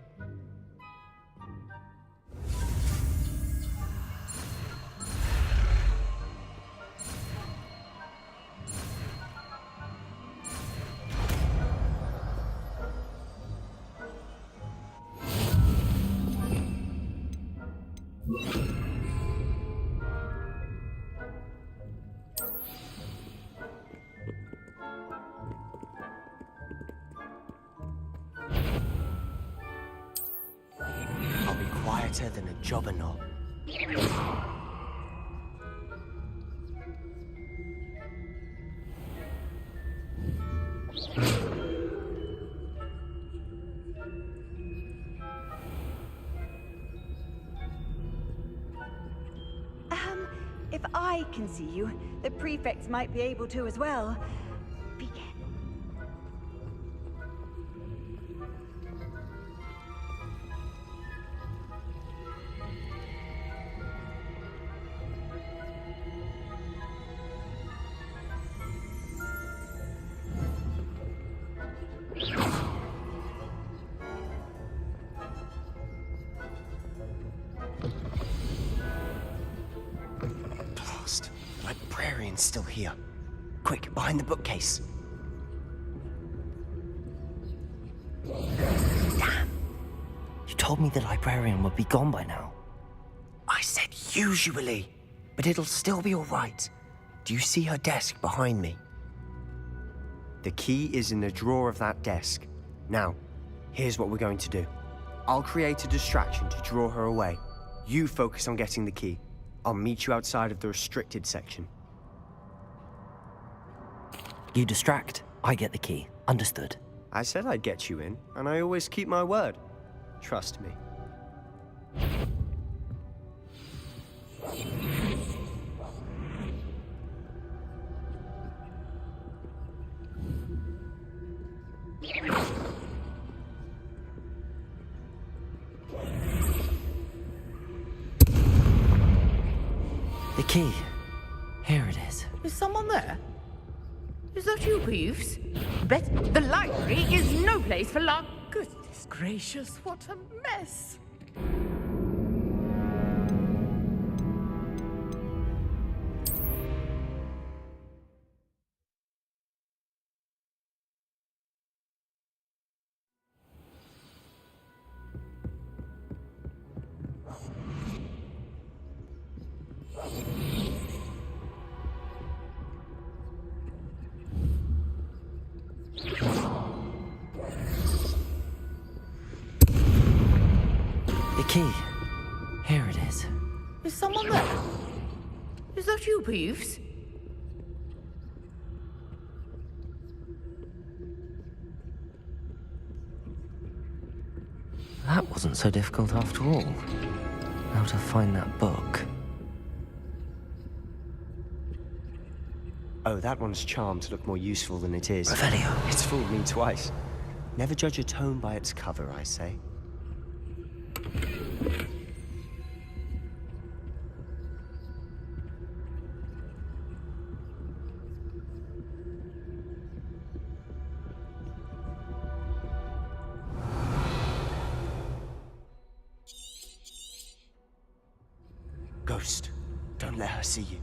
Quieter than a jobberknoll. If I I can see you. The prefects might be able to as well. Be careful. Blast. The librarian's still here. Quick, behind the bookcase. Damn. You told me the librarian would be gone by now. I said usually, but it'll still be all right. Do you see her desk behind me? The key is in the drawer of that desk. Now, here's what we're going to do. I'll create a distraction to draw her away. You focus on getting the key. I'll meet you outside of the restricted section. You distract, I get the key. Understood. I said I'd get you in, and I always keep my word. Trust me. The key. Here it is. Is someone there? Is that you, Peeves? Bet the library is no place for luck. Goodness gracious, what a mess. The key. Here it is. Is someone there? Is that you, Peeves? That wasn't so difficult after all. Now to find that book. Oh, that one's charmed to look more useful than it is. Revelio. It's fooled me twice. Never judge a tome by its cover, I say. Ghost, don't let her see you.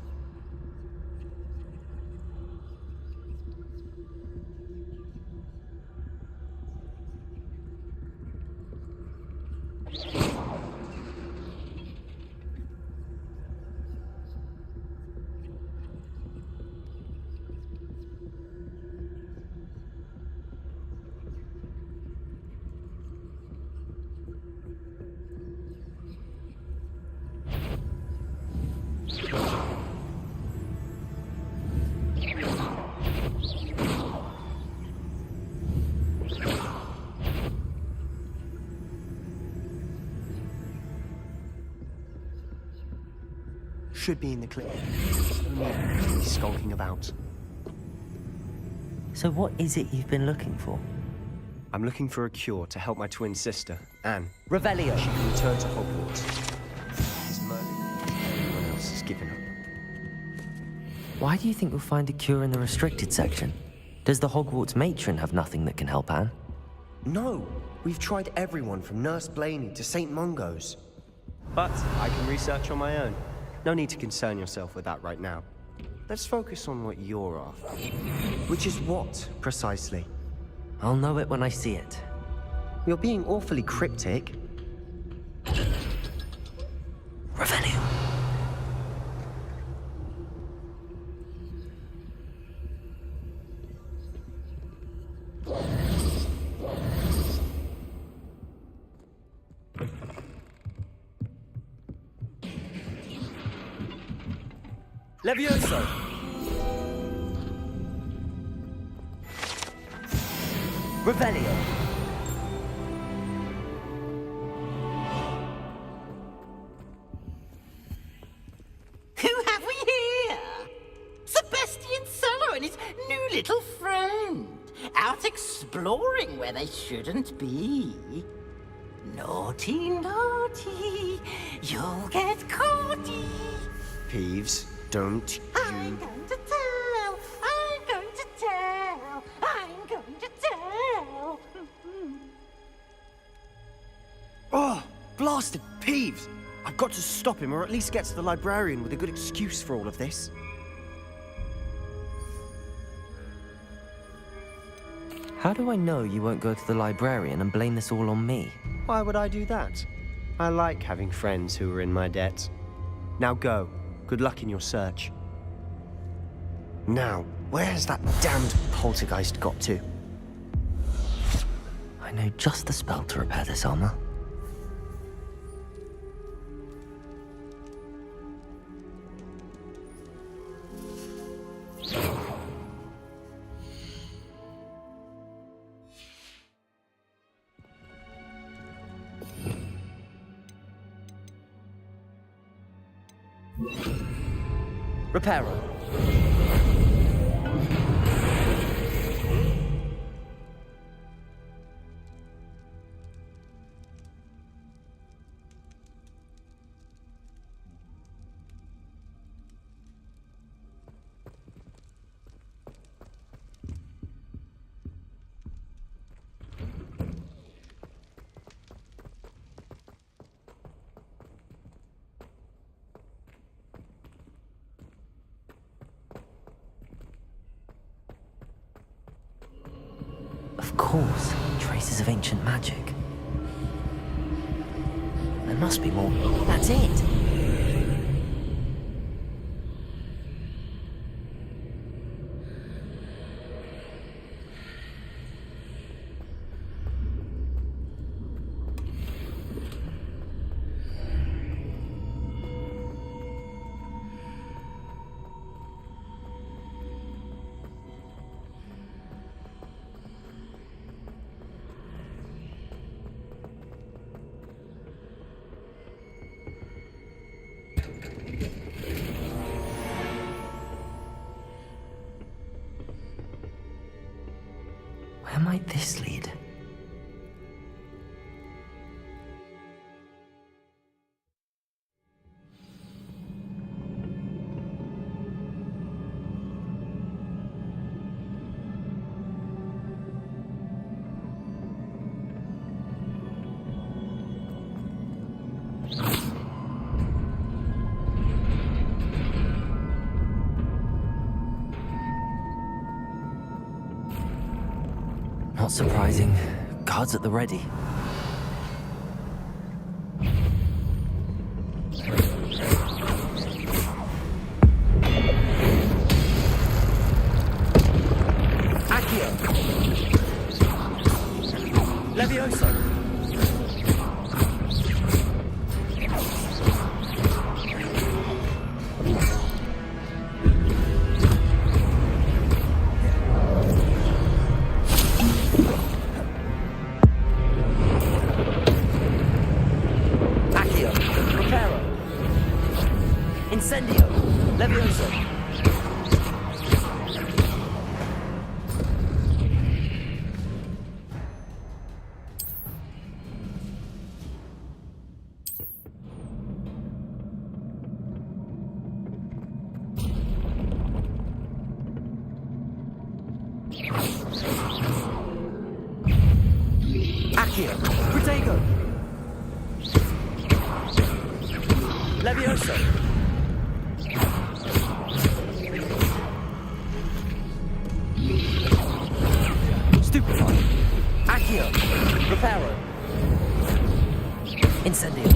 Should be in the clip. Only skulking about. So what is it you've been looking for? I'm looking for a cure to help my twin sister, Anne. Revelio. She can return to Hogwarts. Is Merlin? Everyone else has given up. Why do you think we'll find a cure in the restricted section? Does the Hogwarts matron have nothing that can help Anne? No! We've tried everyone from Nurse Blaney to St. Mungo's. But I can research on my own. No need to concern yourself with that right now. Let's focus on what you're after. Which is what, precisely? I'll know it when I see it. You're being awfully cryptic. Revelio. Levioso! Revelio! Who have we here? out exploring where they shouldn't be. Naughty, naughty, you'll get caughty. Peeves, don't I'm going to tell, I'm going to tell, I'm going to tell. Oh, blasted Peeves! I've got to stop him, or at least get to the librarian with a good excuse for all of this. How do I know you won't go to the librarian and blame this all on me? Why would I do that? I like having friends who are in my debt. Now go. Good luck in your search. Now, where's that damned poltergeist got to? I know just the spell to repair this armor. Reparo. Of course, traces of ancient magic. There must be more. That's it! Where might this lead? Not surprising. Guards at the ready. Accio. Levioso. Incendio! Levioso! Accio! Protego! Levioso! Stupefy. Accio. Reparo. Incendio.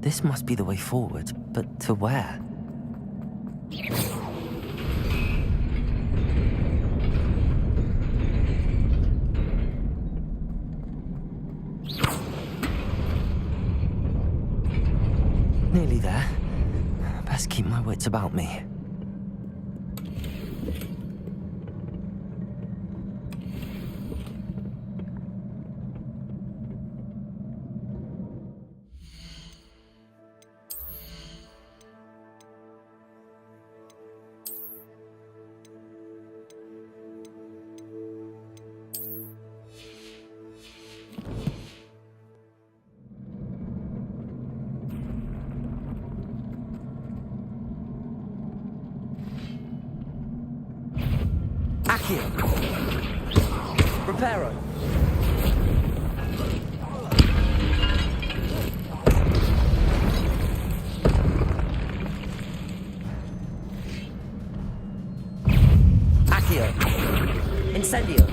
This must be the way forward, but to where? my wits about me. Reparo. Accio. Incendio.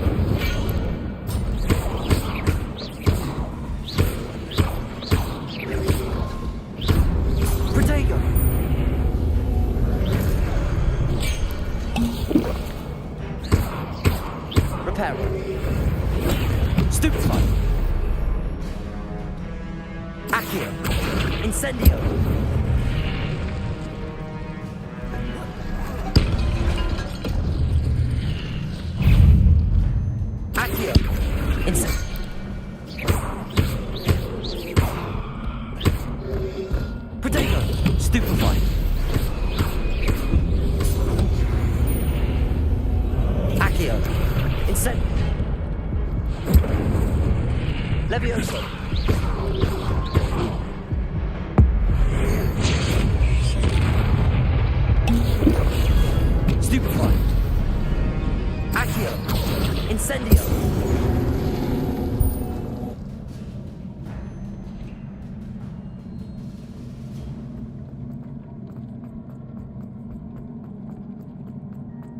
Protego. Reparo. Stupefy. Accio. Incendio. Accio. Incendio. Protego. Stupefy. Accio. Incendio. Levioso. Stupefy. Accio. Incendio.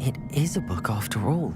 It is a book after all.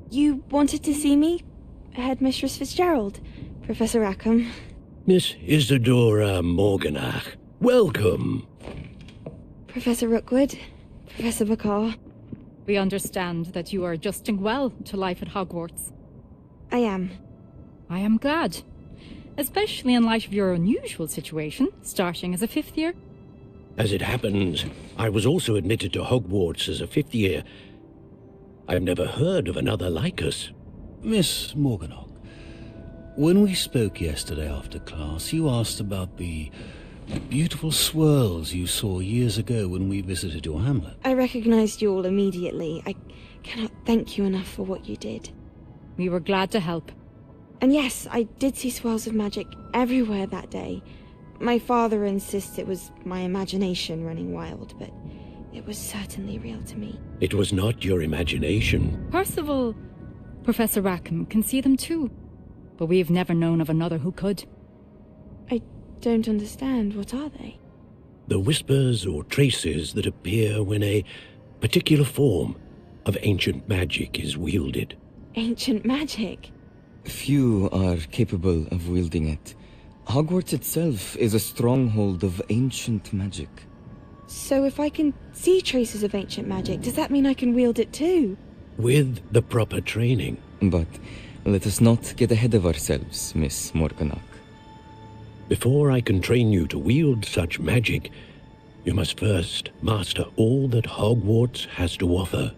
You wanted to see me? Headmistress Fitzgerald, Professor Rackham. Miss Isadora Morganach, welcome. Professor Rookwood, Professor Bakar. We understand that you are adjusting well to life at Hogwarts. I am. I am glad. Especially in light of your unusual situation, starting as a fifth year. As it happens, I was also admitted to Hogwarts as a fifth year. I've never heard of another like us. Miss Morganach, When we spoke yesterday after class, you asked about the beautiful swirls you saw years ago when we visited your hamlet. I recognized you all immediately. I cannot thank you enough for what you did. We were glad to help. And yes, I did see swirls of magic everywhere that day. My father insists it was my imagination running wild, but it was certainly real to me. It was not your imagination. Percival, Professor Rackham can see them too, but we've never known of another who could. I don't understand. What are they? The whispers or traces that appear when a particular form of ancient magic is wielded. Ancient magic? Few are capable of wielding it. Hogwarts itself is a stronghold of ancient magic. So if I can see traces of ancient magic, does that mean I can wield it too? With the proper training. But let us not get ahead of ourselves, Miss Morganach. Before I can train you to wield such magic, you must first master all that Hogwarts has to offer.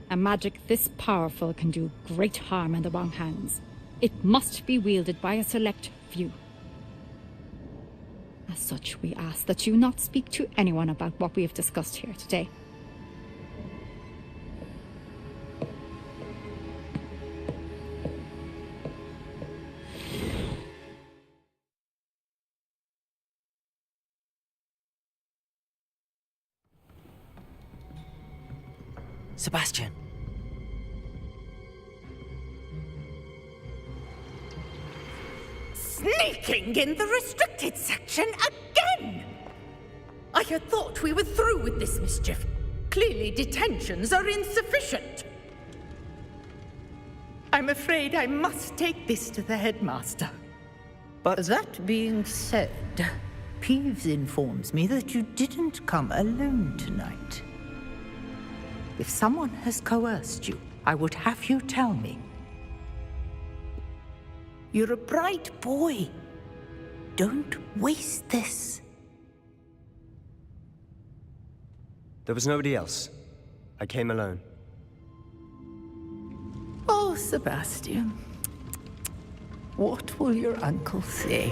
A magic this powerful can do great harm in the wrong hands. It must be wielded by a select few. As such, we ask that you not speak to anyone about what we have discussed here today. Sebastian. Sneaking in the restricted section again! I had thought we were through with this mischief. Clearly detentions are insufficient. I'm afraid I must take this to the headmaster. But that being said, Peeves informs me that you didn't come alone tonight. If someone has coerced you, I would have you tell me. You're a bright boy. Don't waste this. There was nobody else. I came alone. Oh, Sebastian. What will your uncle say?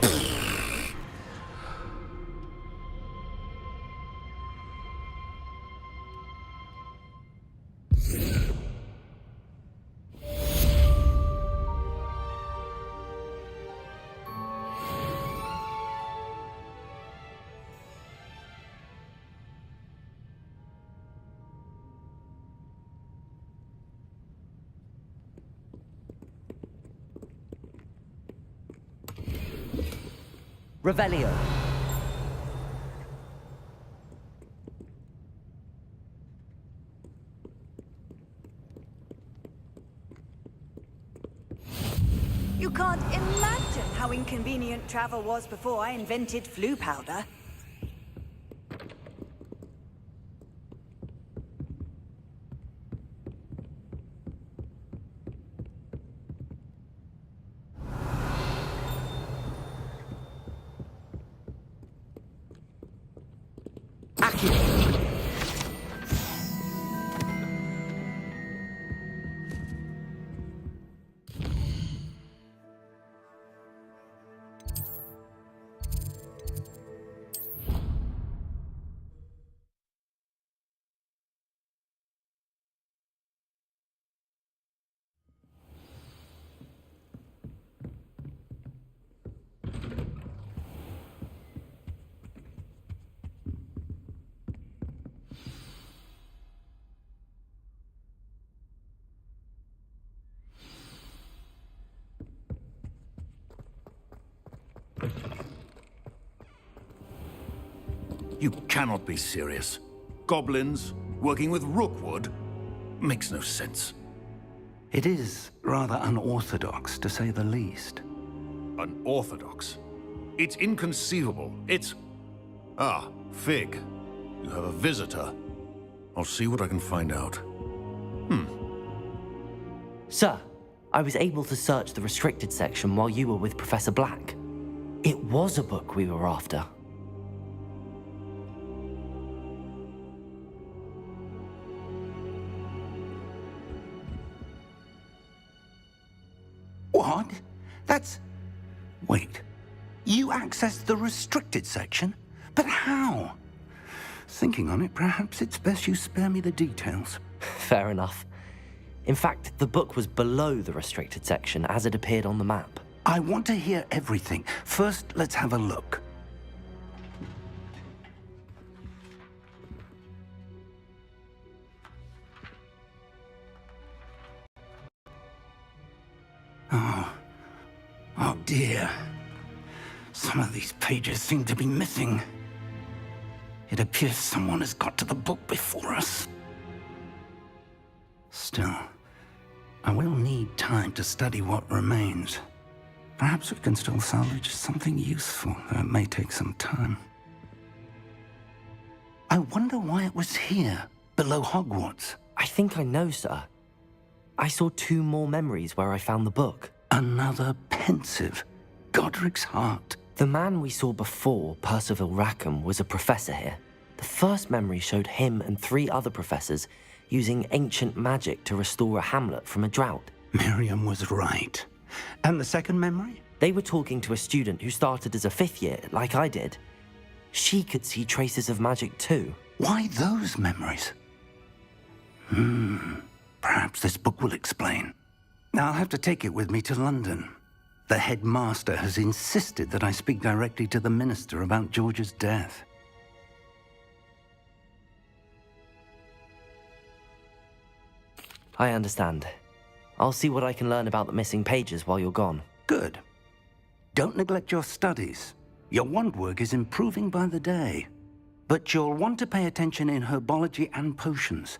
Revelio. You can't imagine how inconvenient travel was before I invented flu powder. You cannot be serious. Goblins working with Rookwood makes no sense. It is rather unorthodox, to say the least. Unorthodox? It's inconceivable. It's... Ah, Fig. You have a visitor. I'll see what I can find out. Sir, I was able to search the restricted section while you were with Professor Black. It was a book we were after. You accessed the restricted section? But how? Thinking on it, perhaps it's best you spare me the details. Fair enough. In fact, the book was below the restricted section as it appeared on the map. I want to hear everything. First, let's have a look. Oh dear. Some of these pages seem to be missing. It appears someone has got to the book before us. Still, I will need time to study what remains. Perhaps we can still salvage something useful, though it may take some time. I wonder why it was here, below Hogwarts. I think I know, sir. I saw 2 more memories where I found the book. Another pensive. Godric's heart. The man we saw before, Percival Rackham, was a professor here. The first memory showed him and 3 other professors using ancient magic to restore a hamlet from a drought. Miriam was right. And the second memory? They were talking to a student who started as a 5th year, like I did. She could see traces of magic too. Why those memories? Perhaps this book will explain. I'll have to take it with me to London. The headmaster has insisted that I speak directly to the minister about George's death. I understand. I'll see what I can learn about the missing pages while you're gone. Good. Don't neglect your studies. Your wand work is improving by the day. But you'll want to pay attention in herbology and potions.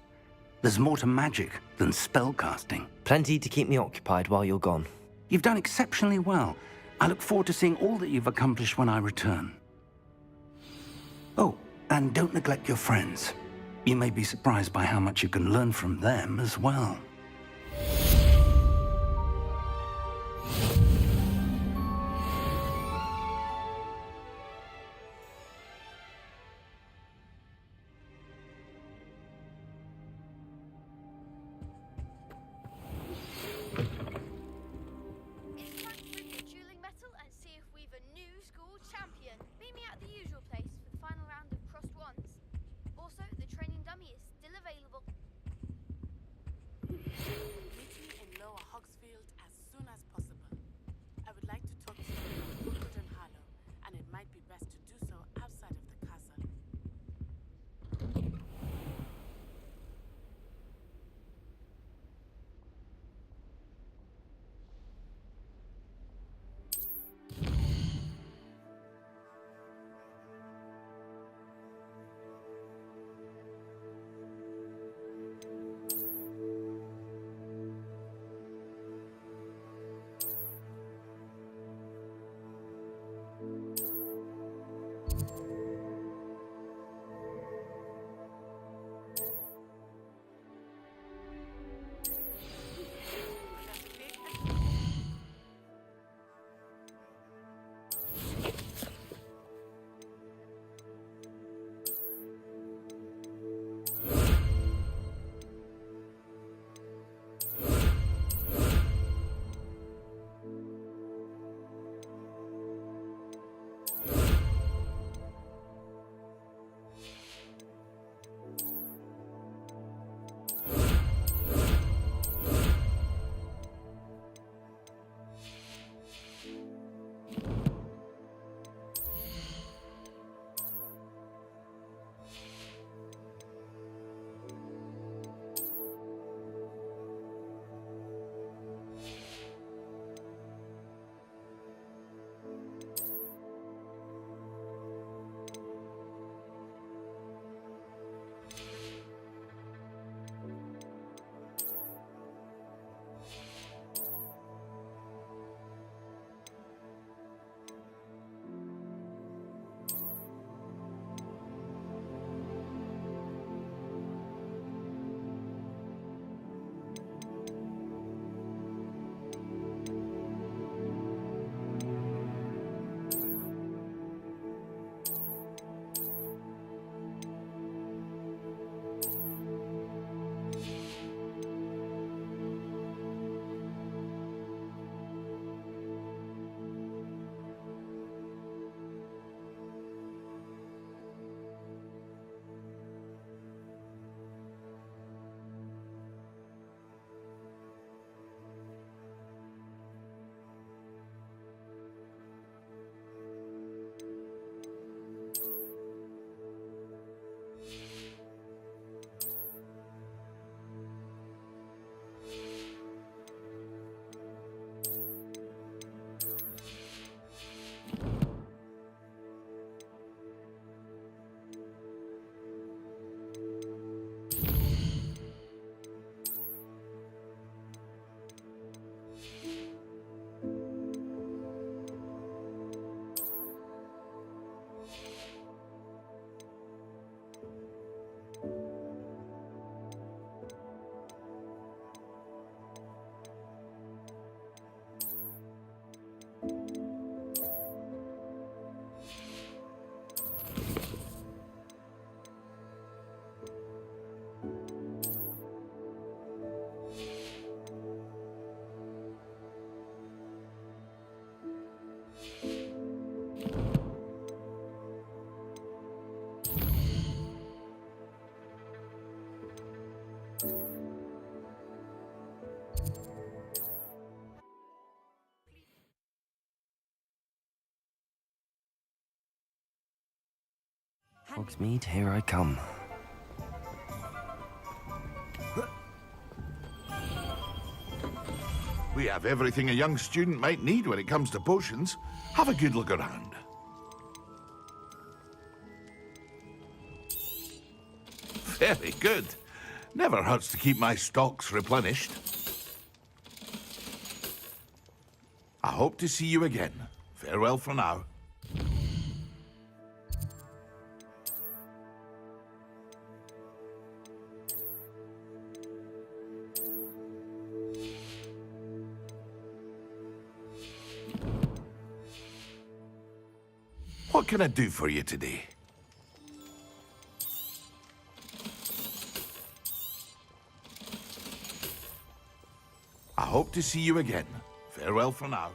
There's more to magic than spellcasting. Plenty to keep me occupied while you're gone. You've done exceptionally well. I look forward to seeing all that you've accomplished when I return. Oh, and don't neglect your friends. You may be surprised by how much you can learn from them as well. Hogsmeade, here I come. We have everything a young student might need when it comes to potions. Have a good look around. Very good. Never hurts to keep my stocks replenished. I hope to see you again. Farewell for now. What can I do for you today? I hope to see you again. Farewell for now.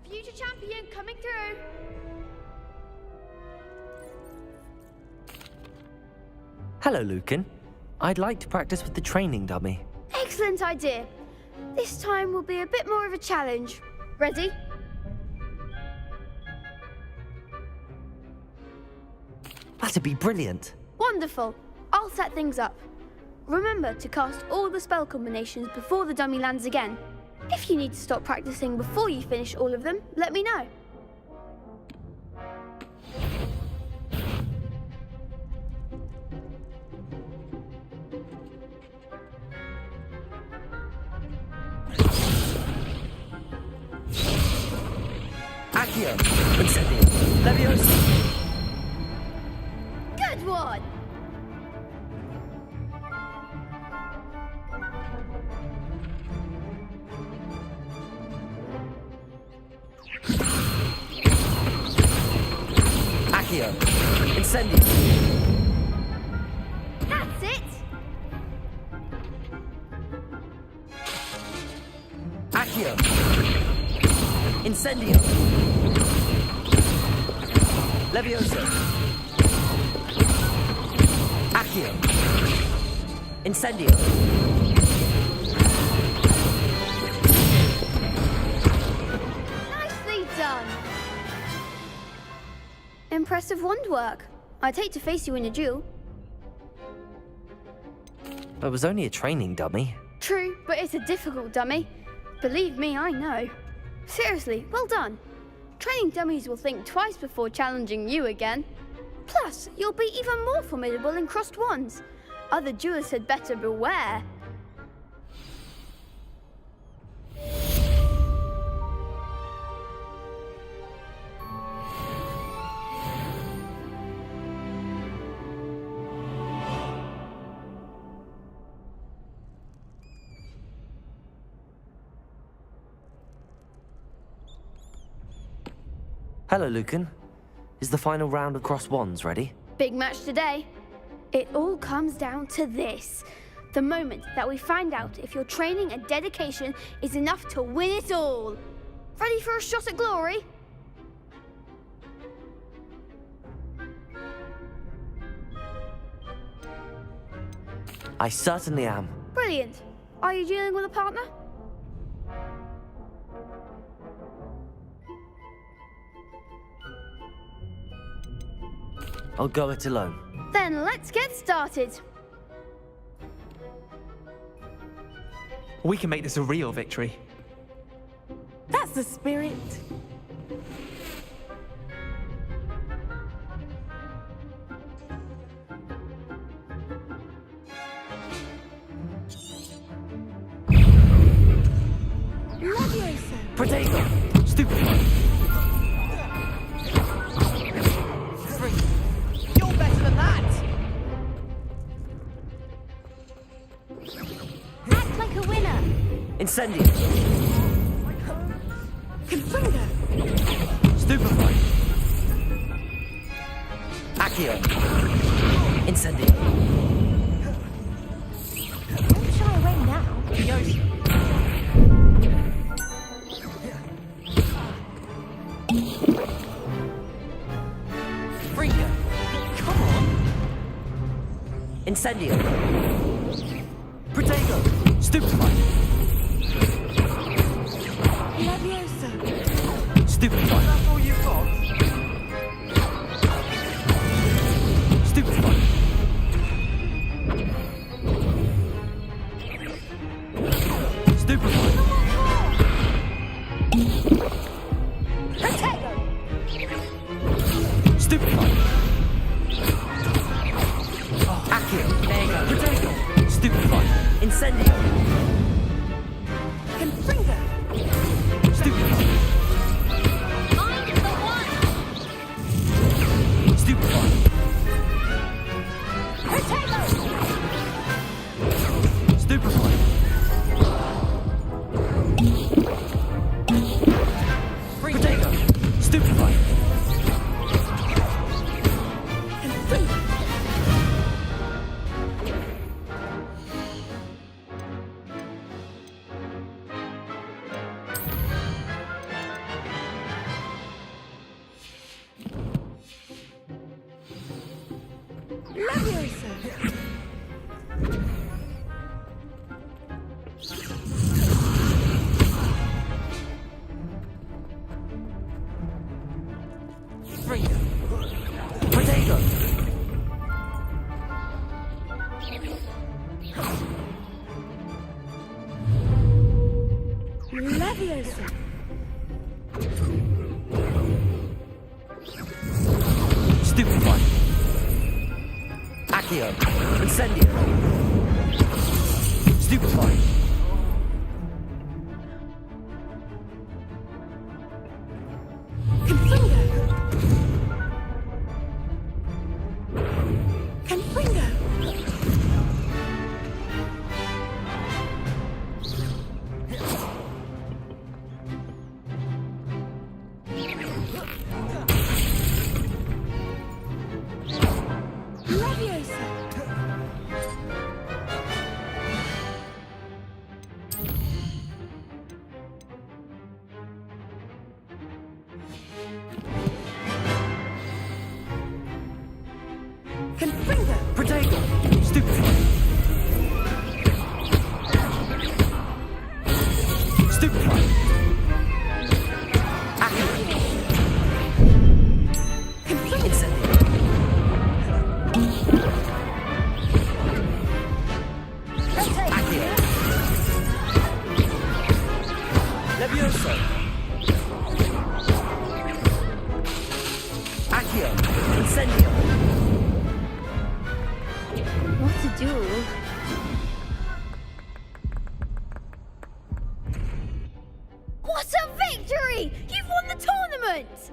Future champion coming through. Hello, Lucan. I'd like to practice with the training dummy. Excellent idea. This time will be a bit more of a challenge. Ready? That'd be brilliant. Wonderful. I'll set things up. Remember to cast all the spell combinations before the dummy lands again. If you need to stop practicing before you finish all of them, let me know. Accio! Incendio! Leviosa! Good one! Accio! Incendio! That's it! Accio! Incendio! Levioso! Accio! Incendio! Nicely done! Impressive wand work. I'd hate to face you in a duel. It was only a training dummy. True, but it's a difficult dummy. Believe me, I know. Seriously, well done. Training dummies will think twice before challenging you again. Plus, you'll be even more formidable in crossed wands. Other duelists had better beware. Hello, Lucan. Is the final round of crossed wands ready? Big match today. It all comes down to this. The moment that we find out if your training and dedication is enough to win it all. Ready for a shot at glory? I certainly am. Brilliant. Are you dealing with a partner? I'll go it alone. Then let's get started. We can make this a real victory. That's the spirit. Levioso. Protego! Stupid! You're better than that! Act like a winner. Incendio! Confringo. Stupefy! Accio! Incendio! Don't shy away now. Yoshi. Freaker! Come on! Incendio! Protego! Stupefy! Levioso. Stupefy! That's all you've got? Stupefy! Stupefy! Protego! Stupefy! Accio! There you go. Protego! Stupefy! Incendio! Confringo. Stupefy! I'm the one. Stupefy! Protego! Stupefy! Protego! Stupefy! Levioso. Freaker! Protego! Levioso. Stupefy! Accio! Incendio! Stupefy! Confringo. Confringo. Levioso. Confringo! Protego! Stupefy! Stupefy! Accurate! Incendio! Accurate! Levioso! Accio! Incendio! What to do? What a victory! You've won the tournament!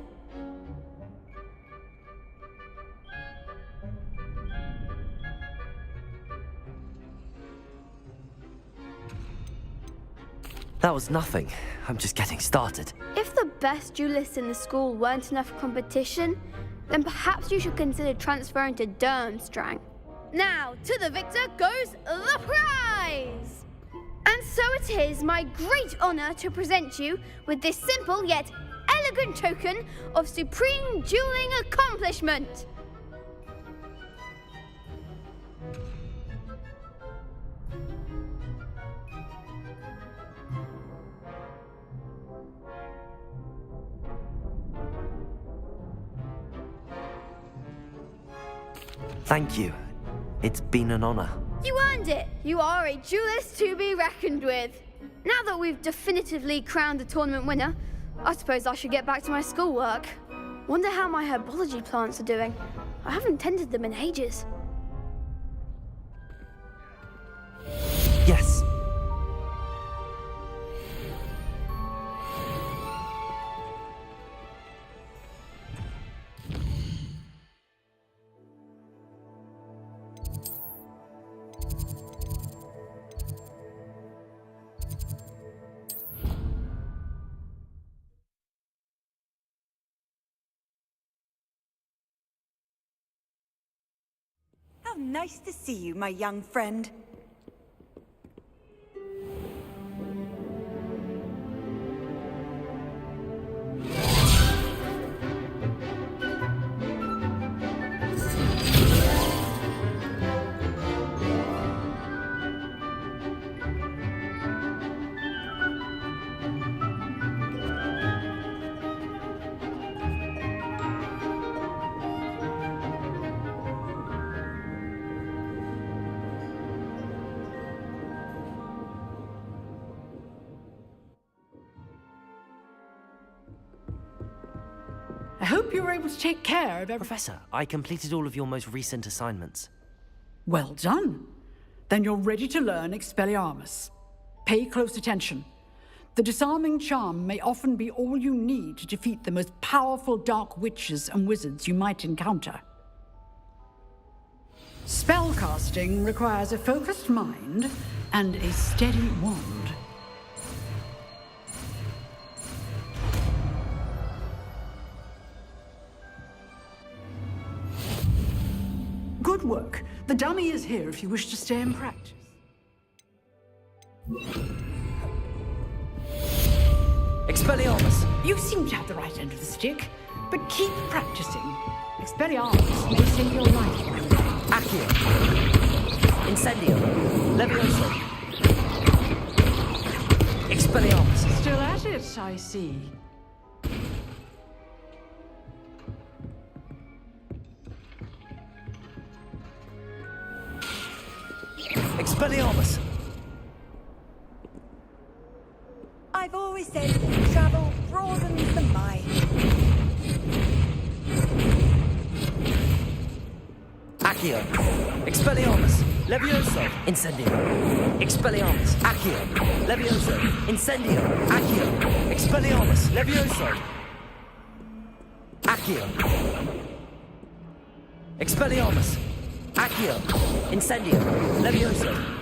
That was nothing. I'm just getting started. If the best duelists in the school weren't enough competition, then perhaps you should consider transferring to Durmstrang. Now, to the victor goes the prize! And so it is my great honor to present you with this simple yet elegant token of supreme dueling accomplishment. Thank you. It's been an honor. You earned it! You are a duelist to be reckoned with. Now that we've definitively crowned the tournament winner, I suppose I should get back to my schoolwork. Wonder how my herbology plants are doing. I haven't tended them in ages. Yes. How nice to see you, my young friend. I hope you were able to take care of everything. Professor, I completed all of your most recent assignments. Well done. Then you're ready to learn Expelliarmus. Pay close attention. The disarming charm may often be all you need to defeat the most powerful dark witches and wizards you might encounter. Spellcasting requires a focused mind and a steady wand. Good work. The dummy is here if you wish to stay and practice. Expelliarmus! You seem to have the right end of the stick, but keep practicing. Expelliarmus may save your life one day. Accio! Incendio! Levioso! Expelliarmus! Still at it, I see. Expelliarmus! I've always said that travel broadens the mind. Accio! Expelliarmus! Levioso! Incendio! Expelliarmus! Accio! Levioso! Incendio! Accio! Expelliarmus! Levioso! Accio! Expelliarmus! Accio! Incendio! Levioso!